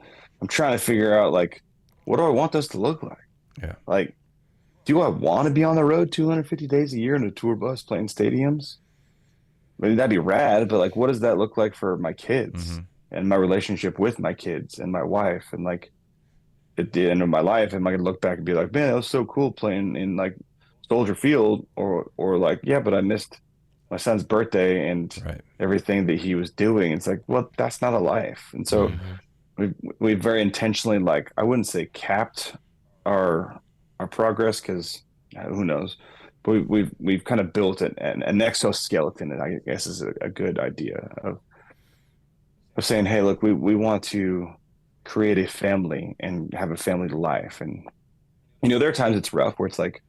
trying to figure out like what do I want this to look like? Yeah. Like, do I want to be on the road 250 days a year in a tour bus playing stadiums? I mean, that'd be rad, but like what does that look like for my kids Hmm. and my relationship with my kids and my wife and like at the end of my life, am I gonna look back and be like, man, that was so cool playing in like Soldier Field, or like, yeah, but I missed my son's birthday and Right. everything that he was doing. It's like, well, that's not a life. And so Hmm. we very intentionally, like, I wouldn't say capped our our progress because who knows, but we've kind of built an exoskeleton, and I guess is a good idea of saying, hey, look, we want to create a family and have a family life. And there are times it's rough where it's like,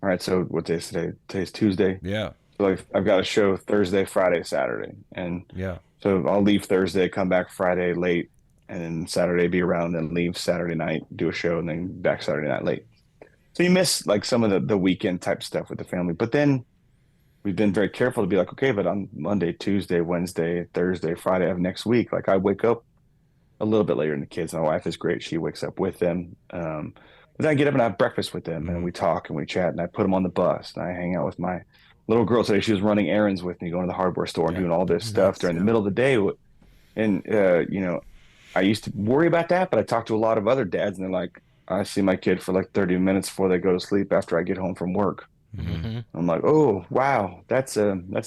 all right, so what day is today? Today's Tuesday. Yeah. So like I've got a show Thursday, Friday, Saturday. And Yeah. so I'll leave Thursday, come back Friday late, and then Saturday be around, then leave Saturday night, do a show, and then back Saturday night late. So you miss like some of the weekend type stuff with the family. But then we've been very careful to be like, okay, but on Monday, Tuesday, Wednesday, Thursday, Friday of next week, like I wake up a little bit later than the kids. My wife is great. She wakes up with them. But then I get up and I have breakfast with them and Hmm. we talk and we chat and I put them on the bus and I hang out with my little girl today. She was running errands with me, going to the hardware store and Yeah. doing all this stuff Nice. during the Yeah. middle of the day. And, I used to worry about that, but I talked to a lot of other dads and they're like, I see my kid for like 30 minutes before they go to sleep after I get home from work. Hmm. Hmm. I'm like, oh, wow, that's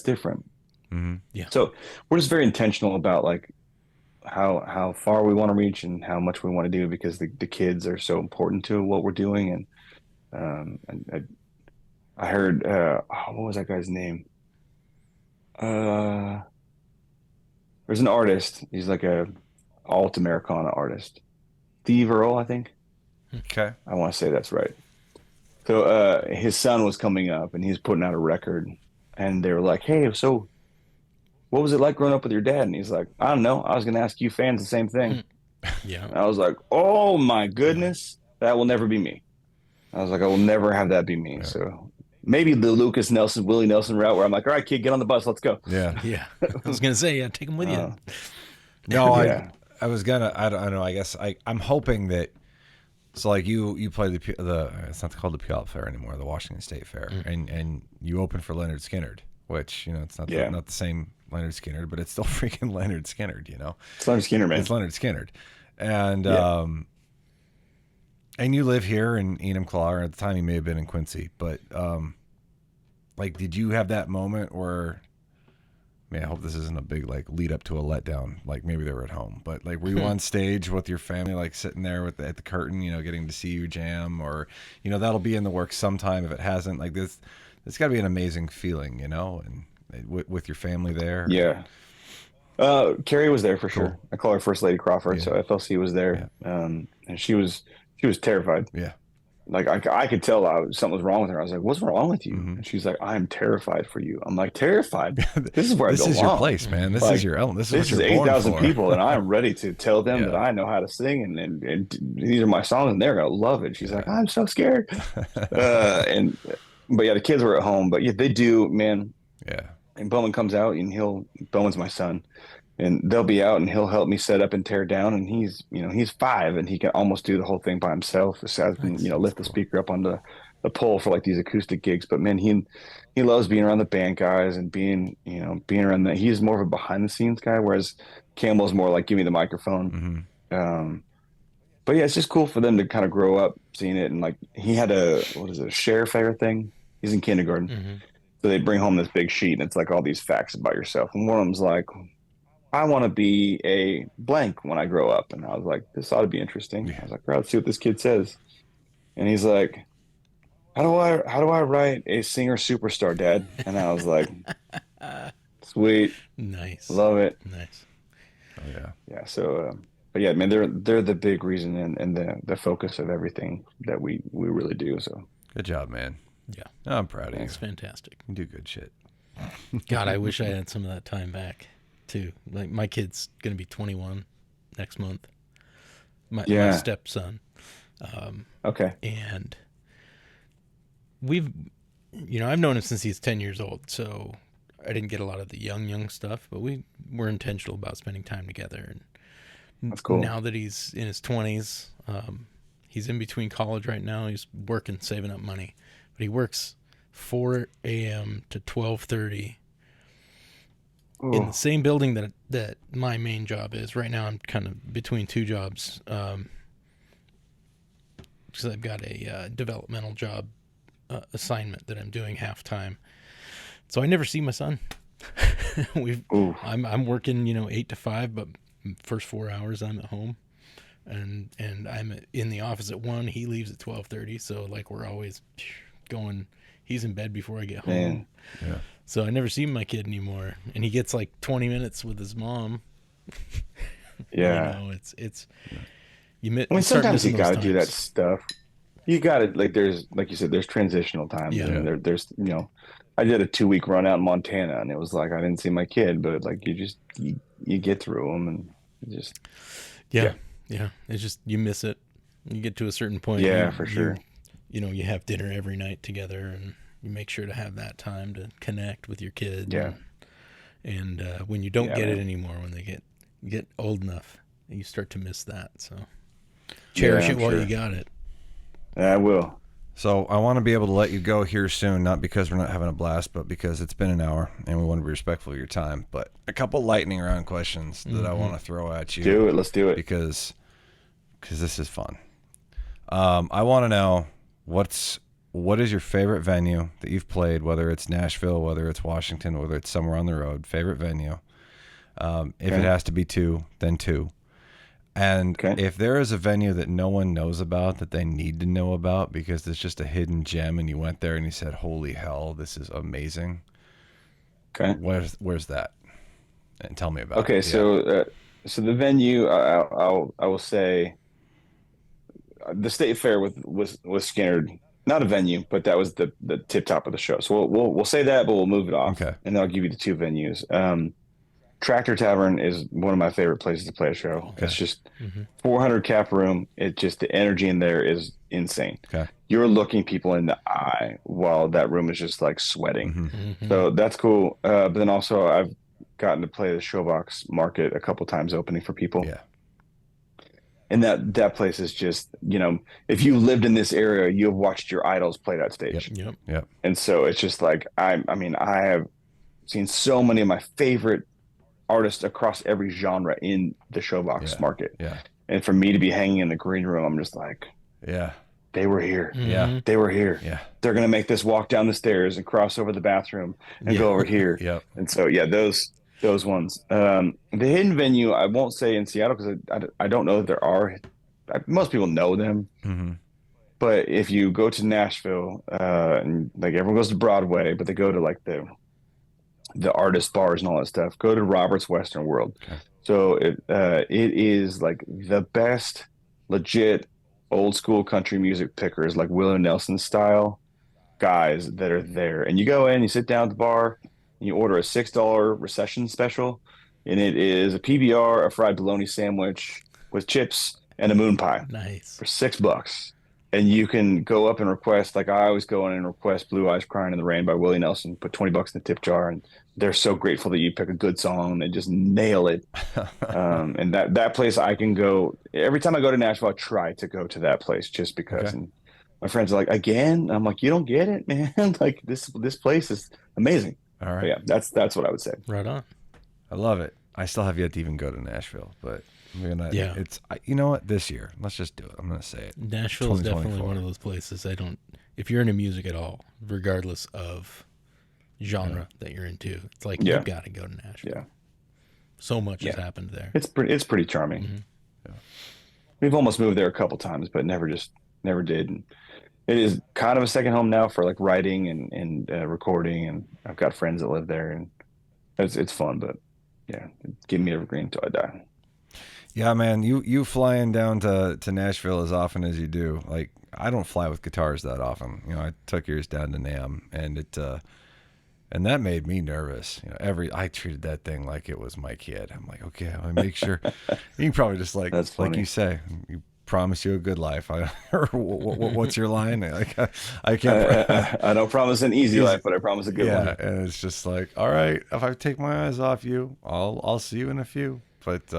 different. Hmm. Yeah. So we're just very intentional about like how far we want to reach and how much we want to do because the kids are so important to what we're doing. And I heard what was that guy's name? Uh, there's an artist. He's like a alt Americana artist. Steve Earle, I think. Okay. I want to say that's right. So his son was coming up and he's putting out a record, and they were like, "Hey, so what was it like growing up with your dad?" And he's like, "I don't know. I was going to ask you fans the same thing." Yeah. And I was like, "Oh my Yeah. goodness, that will never be me." I was like, "I will never have that be me." Yeah. So maybe the Lucas Nelson, Willie Nelson route, where I'm like, "All right, kid, get on the bus, let's go." Yeah. Yeah. I was gonna say, yeah, take them with you. Uh, No, yeah, I was gonna I don't know. I guess I'm hoping that so like you play the it's not called the Puyallup Fair anymore, the Washington State Fair, and you open for Lynyrd Skynyrd, which it's yeah. not the same Lynyrd Skynyrd, but it's still freaking Lynyrd Skynyrd. It's Lynyrd Skynyrd, It's man. Lynyrd Skynyrd, and Yeah, and you live here in Enumclaw, or at the time you may have been in Quincy, but like did you have that moment where man, I hope this isn't a big like lead up to a letdown. Like maybe they were at home, but like were you on stage with your family, like sitting there at the curtain, getting to see you jam, or that'll be in the works sometime if it hasn't. Like this, it's got to be an amazing feeling, and with your family there. yeah. Carrie was there for Cool. sure. I call her First Lady Crawford, Yeah. so FLC was Yeah. there, and she was terrified. Yeah. Like I could tell something was wrong with her. I was like, "What's wrong with you?" Hmm. And she's like, "I'm terrified for you." I'm like, "Terrified? This is where I This is your belong. place, man. This is Like, your element. This is what this is you're born 8,000 for. people, and I'm ready to tell them that Yeah. I know how to sing, and these are my songs, and they're gonna love it." She's like, Yeah. "I'm so scared." And but yeah, the kids were at home, but yeah, they do, man. Yeah. And Bowman comes out, and Bowman's my son, and they'll be out, and he'll help me set up and tear down, and he's 5, and he can almost do the whole thing by himself. Besides, Nice. lift the Cool. speaker up on the pull for like these acoustic gigs. But man, he loves being around the band guys and being, being around that. He's more of a behind the scenes guy, whereas Campbell's more like give me the microphone. Um, but yeah, it's just cool for them to kind of grow up seeing it. And like he had a share fair thing. He's in kindergarten. So they bring home this big sheet and it's like all these facts about yourself. And one of them's like, I want to be a blank when I grow up. And I was like, this ought to be interesting. Yeah. I was like, all right, let's see what this kid says. And he's like, how do I write a singer superstar, Dad? And I was like, sweet. Nice. Love it. Nice. Oh yeah. Yeah. So, but yeah, man, they're the big reason and the focus of everything that we really do. So Good job, man. Yeah. Oh, I'm proud of you. It's fantastic. You do good shit. God, I wish I had some of that time back too. Like my kid's going to be 21 next month. My stepson. okay. And I've known him since he's 10 years old. So I didn't get a lot of the young stuff, but we were intentional about spending time together. And That's cool. Now that he's in his 20s, he's in between college right now. He's working, saving up money, but he works 4 a.m. to 12:30 in the same building that my main job is. Right now I'm kind of between two jobs because I've got a developmental job assignment that I'm doing half-time. So I never see my son. I'm working, 8 to 5, but first 4 hours I'm at home. And I'm in the office at 1. He leaves at 12:30, so like we're always going. He's in bed before I get home. Man. Yeah. So I never see my kid anymore, and he gets like 20 minutes with his mom. Yeah. It's sometimes you got to do that stuff. You got to there's like you said, there's transitional times. Yeah. And there's I did a 2-week run out in Montana, and it was like I didn't see my kid, but like you get through them, and just yeah. It's just you miss it. You get to a certain point. Yeah, for sure. You have dinner every night together, and you make sure to have that time to connect with your kid. Yeah. And when you don't get it anymore, when they get old enough, you start to miss that. So cherish it while you got it. I will. So I want to be able to let you go here soon, not because we're not having a blast, but because it's been an hour and we want to be respectful of your time. But a couple lightning round questions that I want to throw at you. Do it. Let's do it. Because this is fun. I want to know what is your favorite venue that you've played, whether it's Nashville, whether it's Washington, whether it's somewhere on the road, favorite venue. If it has to be 2, then 2. And if there is a venue that no one knows about that they need to know about because it's just a hidden gem and you went there and you said, holy hell, this is amazing. Okay. Where's that? And tell me about it. Okay. So the venue, I will say the State Fair with Skynyrd, not a venue, but that was the tip top of the show. So we'll say that, but we'll move it off. Okay. And then I'll give you the 2 venues. Tractor Tavern is one of my favorite places to play a show. Okay. It's just 400 cap room. It just, the energy in there is insane. Okay. You're looking people in the eye while that room is just like sweating. So that's cool. But then also I've gotten to play the Showbox Market a couple times opening for people. Yeah. And that place is just, if you lived in this area, you have watched your idols play that stage. Yep. And so it's just like, I have seen so many of my favorite artists across every genre in the Showbox Market. Yeah. And for me to be hanging in the green room, I'm just like, yeah, they were here. Yeah. They were here. Yeah. They're going to make this walk down the stairs and cross over the bathroom and go over here. Yep. And so, those ones. The hidden venue, I won't say in Seattle because I don't know that there are. Most people know them. But if you go to Nashville, and like everyone goes to Broadway, but they go to like the artist bars and all that stuff, go to Robert's Western World. Okay. So it is like the best legit old school country music pickers, like Willie Nelson style guys that are there. And you go in, you sit down at the bar, and you order a $6 recession special, and it is a PBR, a fried bologna sandwich with chips and a moon pie. Nice. For $6. And you can go up and request, like I always go in and request Blue Eyes Crying in the Rain by Willie Nelson, put $20 in the tip jar, and they're so grateful that you pick a good song and just nail it. And that place I can go, every time I go to Nashville, I try to go to that place just because. Okay. And my friends are like, again? I'm like, you don't get it, man. Like this place is amazing. All But right. yeah, that's what I would say. Right on. I love it. I still have yet to even go to Nashville, but we're gonna. Yeah. You know what? This year, let's just do it. I'm gonna say it. Nashville is definitely 2024. one of those places if you're into music at all, regardless of genre that you're into, it's like Yeah. you've got to go to Nashville. Yeah. So much has happened there. It's pretty charming. Mm-hmm. Yeah. We've almost moved there a couple times, but never did. And it is kind of a second home now for like writing and recording, and I've got friends that live there, and it's fun. But yeah, give me Evergreen until I die. Yeah, man, you flying down to Nashville as often as you do. Like, I don't fly with guitars that often. You know, I took yours down to NAMM, and and that made me nervous. You know, I treated that thing like it was my kid. I'm like, okay, I make sure. You can probably just like That's funny. you say, you promise you a good life. What's your line? Like, I can't. I don't promise an easy life, but I promise a good one. Yeah, and it's just like, all right, if I take my eyes off you, I'll see you in a few. But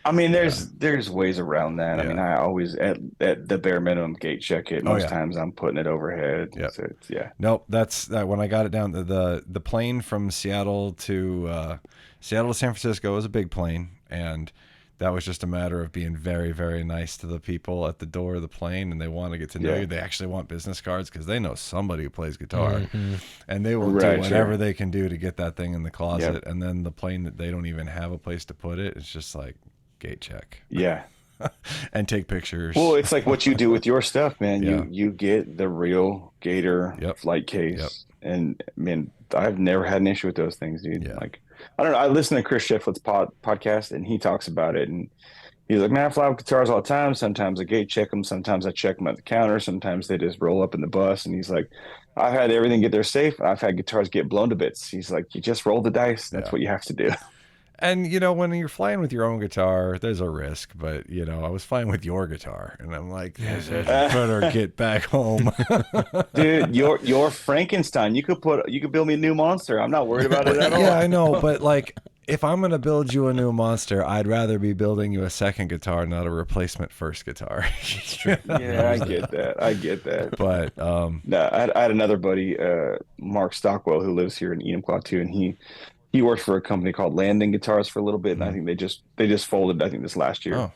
I mean, there's ways around that. I Yeah. mean, I always at the bare minimum gate check it. Oh, Most yeah. times I'm putting it overhead. Yeah. So it's, yeah. Nope, that's when I got it down. The plane from Seattle to San Francisco was a big plane, and that was just a matter of being very, very nice to the people at the door of the plane, and they want to get to know Yeah. you. They actually want business cards because they know somebody who plays guitar, Mm-hmm. and they will Right, do whatever sure. they can do to get that thing in the closet. Yep. And then the plane that they don't even have a place to put it, it's just like gate check Yeah. and take pictures. Well, it's like what you do with your stuff, man. Yeah. You get the real Gator Yep. flight case, Yep. and I mean, I've never had an issue with those things, dude. Yeah. Like, I don't know. I listen to Chris Shiflett's podcast, and he talks about it, and he's like, man, I fly with guitars all the time. Sometimes I gate check them. Sometimes I check them at the counter. Sometimes they just roll up in the bus. And he's like, I've had everything get there safe. I've had guitars get blown to bits. He's like, you just roll the dice. That's Yeah. what you have to do. And, you know, when you're flying with your own guitar, there's a risk. But, you know, I was flying with your guitar, and I'm like, this is better get back home. Dude, your Frankenstein. You could build me a new monster. I'm not worried about it at all. Yeah, I know. But, like, if I'm going to build you a new monster, I'd rather be building you a second guitar, not a replacement first guitar. That's true. Yeah, I get that. I get that. But, No, I had another buddy, Mark Stockwell, who lives here in Enumclaw too, and he worked for a company called Landing Guitars for a little bit, and I think they just folded, I think, this last year. Oh.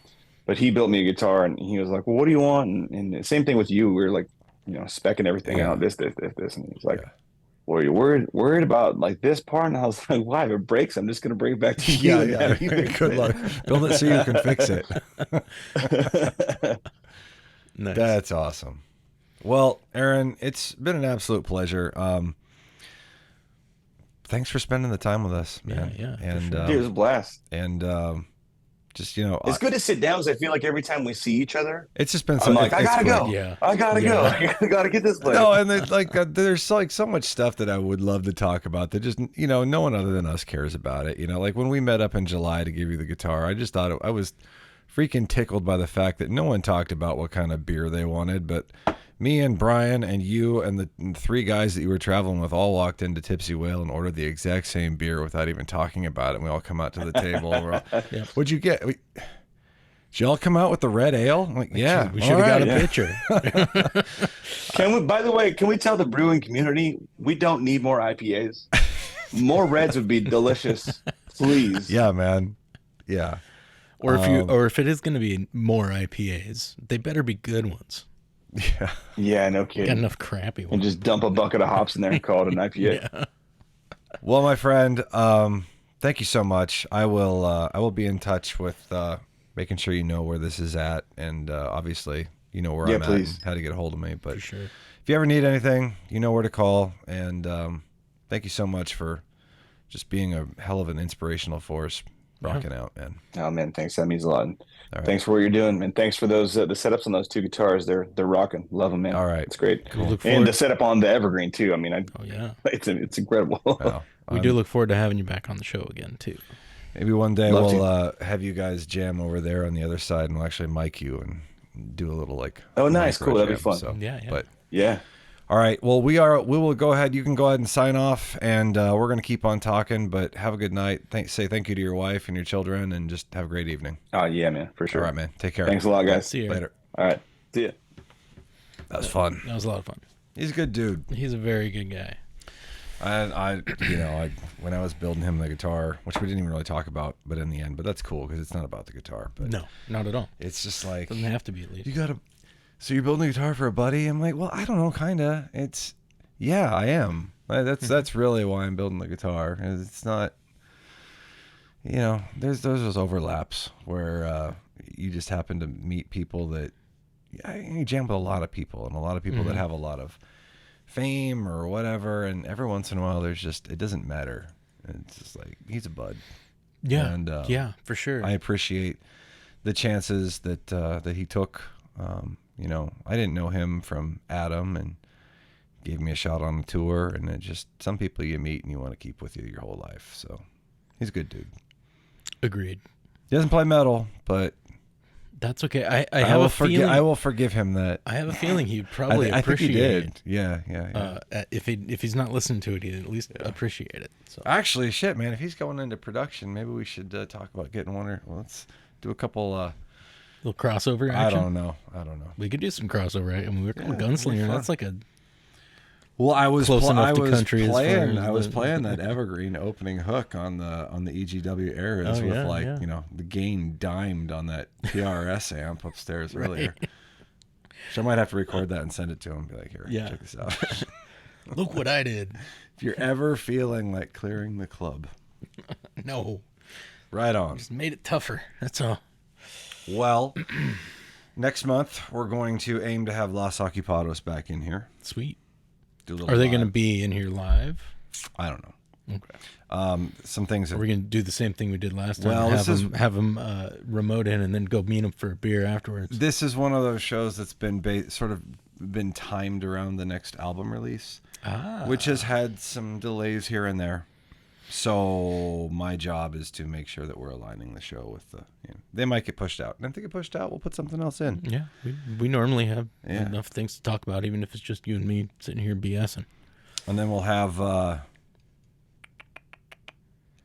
But he built me a guitar, and he was like, "Well, what do you want?" And the same thing with you. We were like, you know, specking everything Yeah. out, this, and he's like, Yeah. "Well, you're worried about like this part?" And I was like, "Why? If it breaks, I'm just gonna bring it back to you." yeah, and yeah. have you fix Good it." luck. Build it so you can fix it. Nice. That's awesome. Well, Aaron, it's been an absolute pleasure. Thanks for spending the time with us, man. Yeah, for And sure. Dude, it was a blast. and just, you know, It's good to sit down because I feel like every time we see each other, it's just been so I'm like, I it's gotta fun. go. Yeah. I gotta go. I gotta get this place. No, and there's like so much stuff that I would love to talk about that just, you know, no one other than us cares about it. You know, like when we met up in July to give you the guitar, I just thought I was freaking tickled by the fact that no one talked about what kind of beer they wanted, but me and Brian and you and the three guys that you were traveling with all walked into Tipsy Whale and ordered the exact same beer without even talking about it. And we all come out to the table. And we're all, Yep. What'd you get? Did y'all come out with the red ale? I'm like, yeah, We should have got a yeah. picture. By the way, can we tell the brewing community we don't need more IPAs? More reds would be delicious, please. Yeah, man. Yeah. Or if it is going to be more IPAs, they better be good ones. Yeah. Yeah, no Got kidding. enough crappy And ones. just dump a bucket of hops in there and call it an IPA. Yeah. Well, my friend, thank you so much. I will be in touch with making sure you know where this is at, and obviously you know where Yeah, I'm please. at and how to get a hold of me. But For sure. if you ever need anything, you know where to call. And thank you so much for just being a hell of an inspirational force, rocking out, man. Oh man, thanks. That means a lot. And All right. thanks for what you're doing, and thanks for those the setups on those two guitars. They're rocking. Love them, man. All right. it's great. We look And forward. the setup on the Evergreen too. I mean, Oh yeah. it's incredible. Wow. We do look forward to having you back on the show again too. Maybe one day Love we'll have you guys jam over there on the other side, and we'll actually mic you and do a little like. Oh, nice. micro Cool. That'd be jam, fun. So, Yeah, yeah. But Yeah. all right. Well, we will go ahead. You can go ahead and sign off, and we're going to keep on talking. But have a good night. Say thank you to your wife and your children, and just have a great evening. Oh yeah, man, for sure. All right, man. Take care. Thanks a lot, guys. See you Later. All right. See ya. That was fun. That was a lot of fun. He's a good dude. He's a very good guy. When I was building him the guitar, which we didn't even really talk about, but in the end, but that's cool because it's not about the guitar. But No, not at all. it's just like Doesn't have to be at least. So you're building a guitar for a buddy? I'm like, well, I don't know, kinda. Yeah, I am. That's really why I'm building the guitar. It's not, there's those overlaps where you just happen to meet people that you jam with a lot of people, and a lot of people that have a lot of fame or whatever, and every once in a while it doesn't matter. It's just like he's a bud. Yeah, and yeah, for sure. I appreciate the chances that he took. I didn't know him from Adam, and gave me a shot on a tour, and it just some people you meet and you want to keep with you your whole life. So he's a good dude. Agreed. He doesn't play metal, but that's okay. I have a feeling I will forgive him that. I have a feeling he'd probably I think he appreciate did. it. Yeah. If he's not listening to it, he'd at least appreciate it. So Actually, shit, man, if he's going into production, maybe we should talk about getting let's do a couple. little crossover I action. don't know. We could do some crossover. I mean, we're Gunslinger. That's like a Well, I was Close enough to country as far playing. as I was the- playing that Evergreen opening hook on the EGW Eras Oh, with yeah. the gain dimed on that PRS amp upstairs earlier. So I might have to record that and send it to him. Be like, here, Yeah. check this out. look what I did. If you're ever feeling like clearing the club, No, right on. just made it tougher. That's all. Well, next month we're going to aim to have Los Ocupados back in here. Sweet. Do a little Are they going to live. be in here live? I don't know. Okay. Some things. Are we going to do the same thing we did last time? Well, have them remote in and then go meet them for a beer afterwards. This is one of those shows that's been sort of been timed around the next album release, which has had some delays here and there. So my job is to make sure that we're aligning the show with the. They might get pushed out, and if they get pushed out, we'll put something else in. Yeah, we normally have Yeah. enough things to talk about, even if it's just you and me sitting here BSing. And then we'll have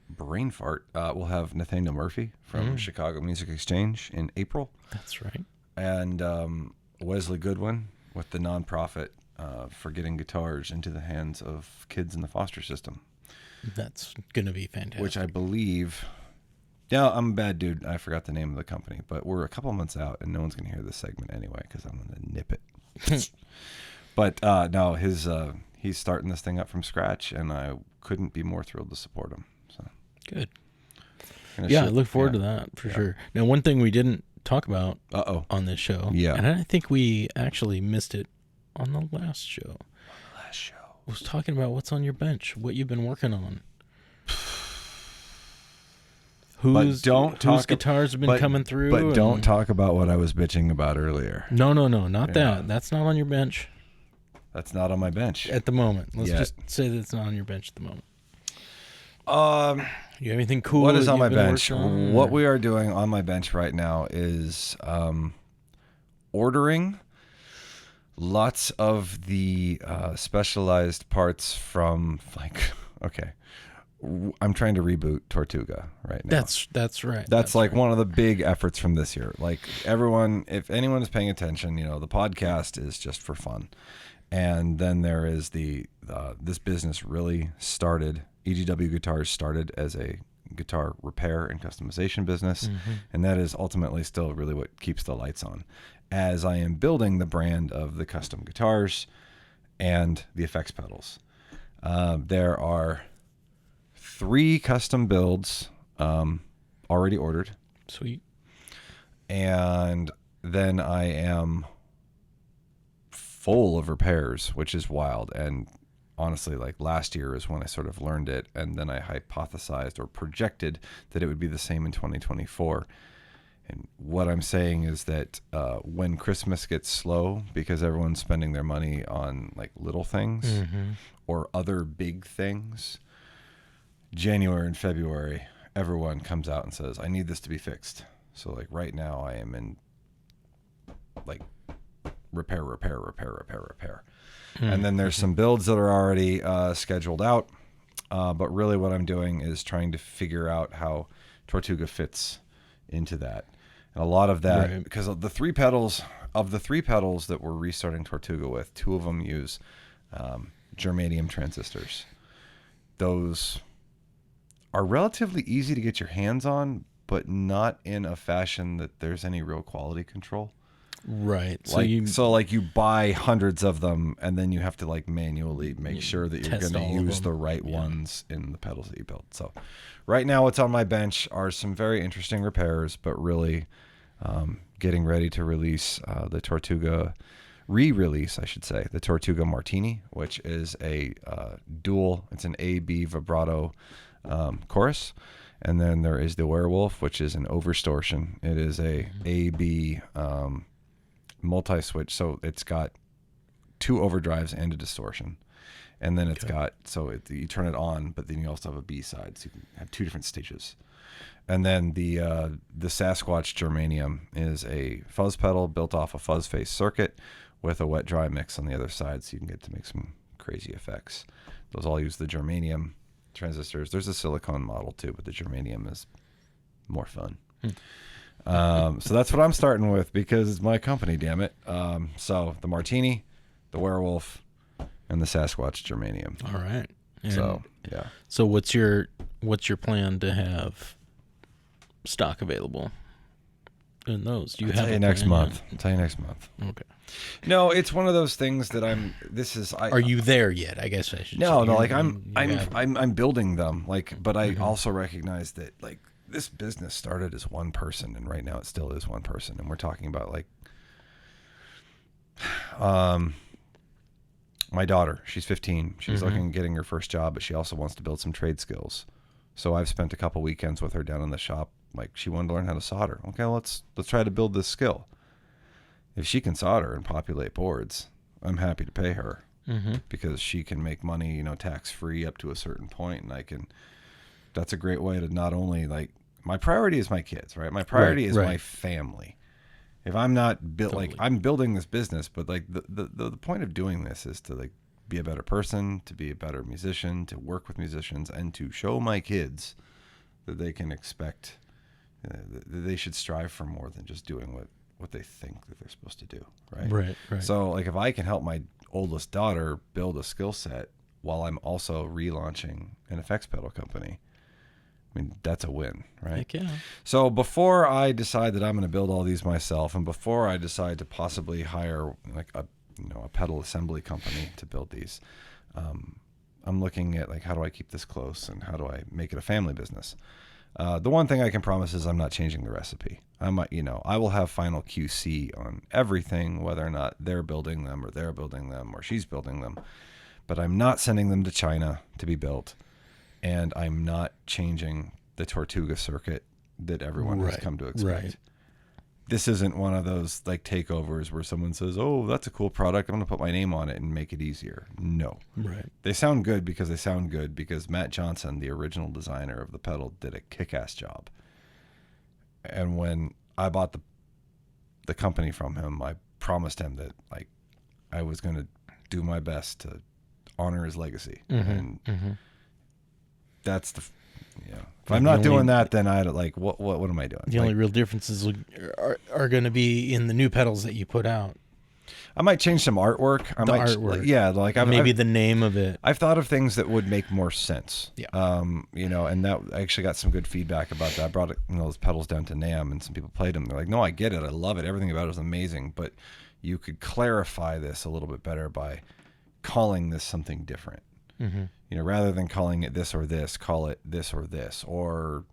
brain fart. We'll have Nathaniel Murphy from Chicago Music Exchange in April, That's right. and Wesley Goodwin with the nonprofit for getting guitars into the hands of kids in the foster system. That's going to be fantastic. Which I believe. Yeah, I'm a bad dude. I forgot the name of the company, but we're a couple months out, and no one's going to hear this segment anyway because I'm going to nip it. But no, he's starting this thing up from scratch, and I couldn't be more thrilled to support him. So Good. gonna Yeah, I ship- look forward to that for sure. Now, one thing we didn't talk about on this show, Yeah. and I think we actually missed it on the last show, Last show. was talking about what's on your bench, what you've been working on. Whose guitars have been coming through. But don't and- talk about what I was bitching about earlier. No, not Yeah. that. That's not on your bench That's not on my bench. at the moment. Let's Yet. just say that it's not on your bench at the moment. You have anything cool? What is that on my you've been bench? working on, What or- we are doing on my bench right now is ordering lots of the specialized parts from I'm trying to reboot Tortuga right now. That's right. That's like one of the big efforts from this year. Like everyone, if anyone is paying attention, the podcast is just for fun. And then there is this business really started. EGW Guitars started as a guitar repair and customization business, and that is ultimately still really what keeps the lights on. As I am building the brand of the custom guitars and the effects pedals, there are 3 custom builds already ordered, Sweet. and then I am full of repairs, which is wild. And honestly, like last year is when I sort of learned it, and then I hypothesized or projected that it would be the same in 2024. And what I'm saying is that when Christmas gets slow because everyone's spending their money on like little things or other big things, January and February, everyone comes out and says, I need this to be fixed. So like right now I am in like repair. And then there's some builds that are already scheduled out. But really what I'm doing is trying to figure out how Tortuga fits into that. And a lot of that, Right. because the 3 pedals, of the 3 pedals that we're restarting Tortuga with, 2 of them use germanium transistors. Those are relatively easy to get your hands on, but not in a fashion that there's any real quality control. Right. So you buy hundreds of them, and then you have to like manually make sure that you're going to use the right ones in the pedals that you build. So right now what's on my bench are some very interesting repairs, but really getting ready to release the Tortuga, re-release, I should say, the Tortuga Martini, which is a dual, it's an A-B vibrato chorus. And then there is the Werewolf, which is an overstortion. It is a A-B multi-switch, so it's got 2 overdrives and a distortion. And then it's got, you turn it on, but then you also have a B side, so you can have 2 different stages. And then the Sasquatch Germanium is a fuzz pedal built off a fuzz face circuit with a wet dry mix on the other side, so you can get to make some crazy effects. Those all use the germanium transistors. There's a silicone model too, but the germanium is more fun. So that's what I'm starting with because it's my company, damn it. So the Martini, the Werewolf, and the Sasquatch Germanium. All right. And so yeah. So what's your plan to have stock available in those? Do you I'll have tell you next month. I'll tell you next month. Okay. No, it's one of those things that Are you there yet? I guess I should. No, say. no. Like I'm building them. Like, but I also recognize that like this business started as one person, and right now it still is one person. And we're talking about like, my daughter. She's 15. She's looking at getting her first job, but she also wants to build some trade skills. So I've spent a couple weekends with her down in the shop. Like she wanted to learn how to solder. Okay, let's try to build this skill. If she can solder and populate boards, I'm happy to pay her because she can make money, tax free up to a certain point, and that's a great way to not only like my priority is my kids, right? My priority is my family. If I'm not I'm building this business, but like the point of doing this is to like be a better person, to be a better musician, to work with musicians, and to show my kids that they can expect, that they should strive for more than just doing what they think that they're supposed to do, right? Right. So like if I can help my oldest daughter build a skill set while I'm also relaunching an effects pedal company, I mean, that's a win, right? Heck yeah. So before I decide that I'm going to build all these myself, and before I decide to possibly hire like a pedal assembly company to build these, I'm looking at like, how do I keep this close and how do I make it a family business? The one thing I can promise is I'm not changing the recipe. I will have final QC on everything, whether or not they're building them or she's building them, but I'm not sending them to China to be built. And I'm not changing the Tortuga circuit that everyone has come to expect. Right. This isn't one of those like takeovers where someone says, "Oh, that's a cool product. I'm going to put my name on it and make it easier." No. Right. They sound good because Matt Johnson, the original designer of the pedal, did a kick-ass job. And when I bought the company from him, I promised him that like I was going to do my best to honor his legacy. And that's if I'm not doing that, then I like what am I doing? The only real differences are going to be in the new pedals that you put out. I might change some artwork. Maybe the name of it. I've thought of things that would make more sense. Yeah. And that I actually got some good feedback about that. I brought those pedals down to NAMM, and some people played them. They're like, "No, I get it. I love it. Everything about it is amazing, but you could clarify this a little bit better by calling this something different." Rather than calling it this or this, call it this or this, so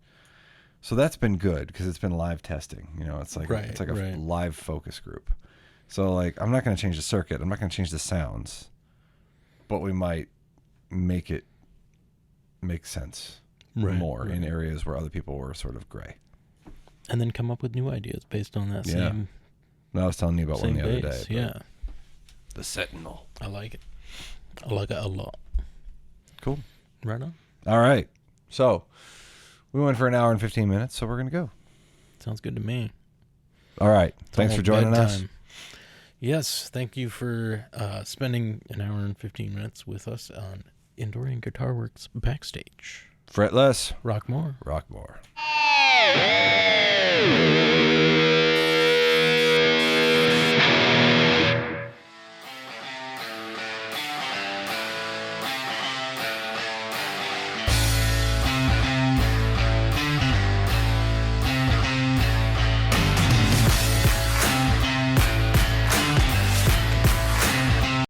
that's been good because it's been live testing. It's like a live focus group. So like, I'm not going to change the circuit. I'm not going to change the sounds, but we might make it make sense more in areas where other people were sort of gray. And then come up with new ideas based on that same. No, I was telling you about one the other day. Yeah. The Sentinel. I like it. I like it a lot. Cool. Right on. All right. So we went for an hour and 15 minutes, so we're going to go. Sounds good to me. All right. Thanks for joining us. Yes. Thank you for spending an hour and 15 minutes with us on Indoor and Guitar Works Backstage. Fret less. Rock more. Rock more.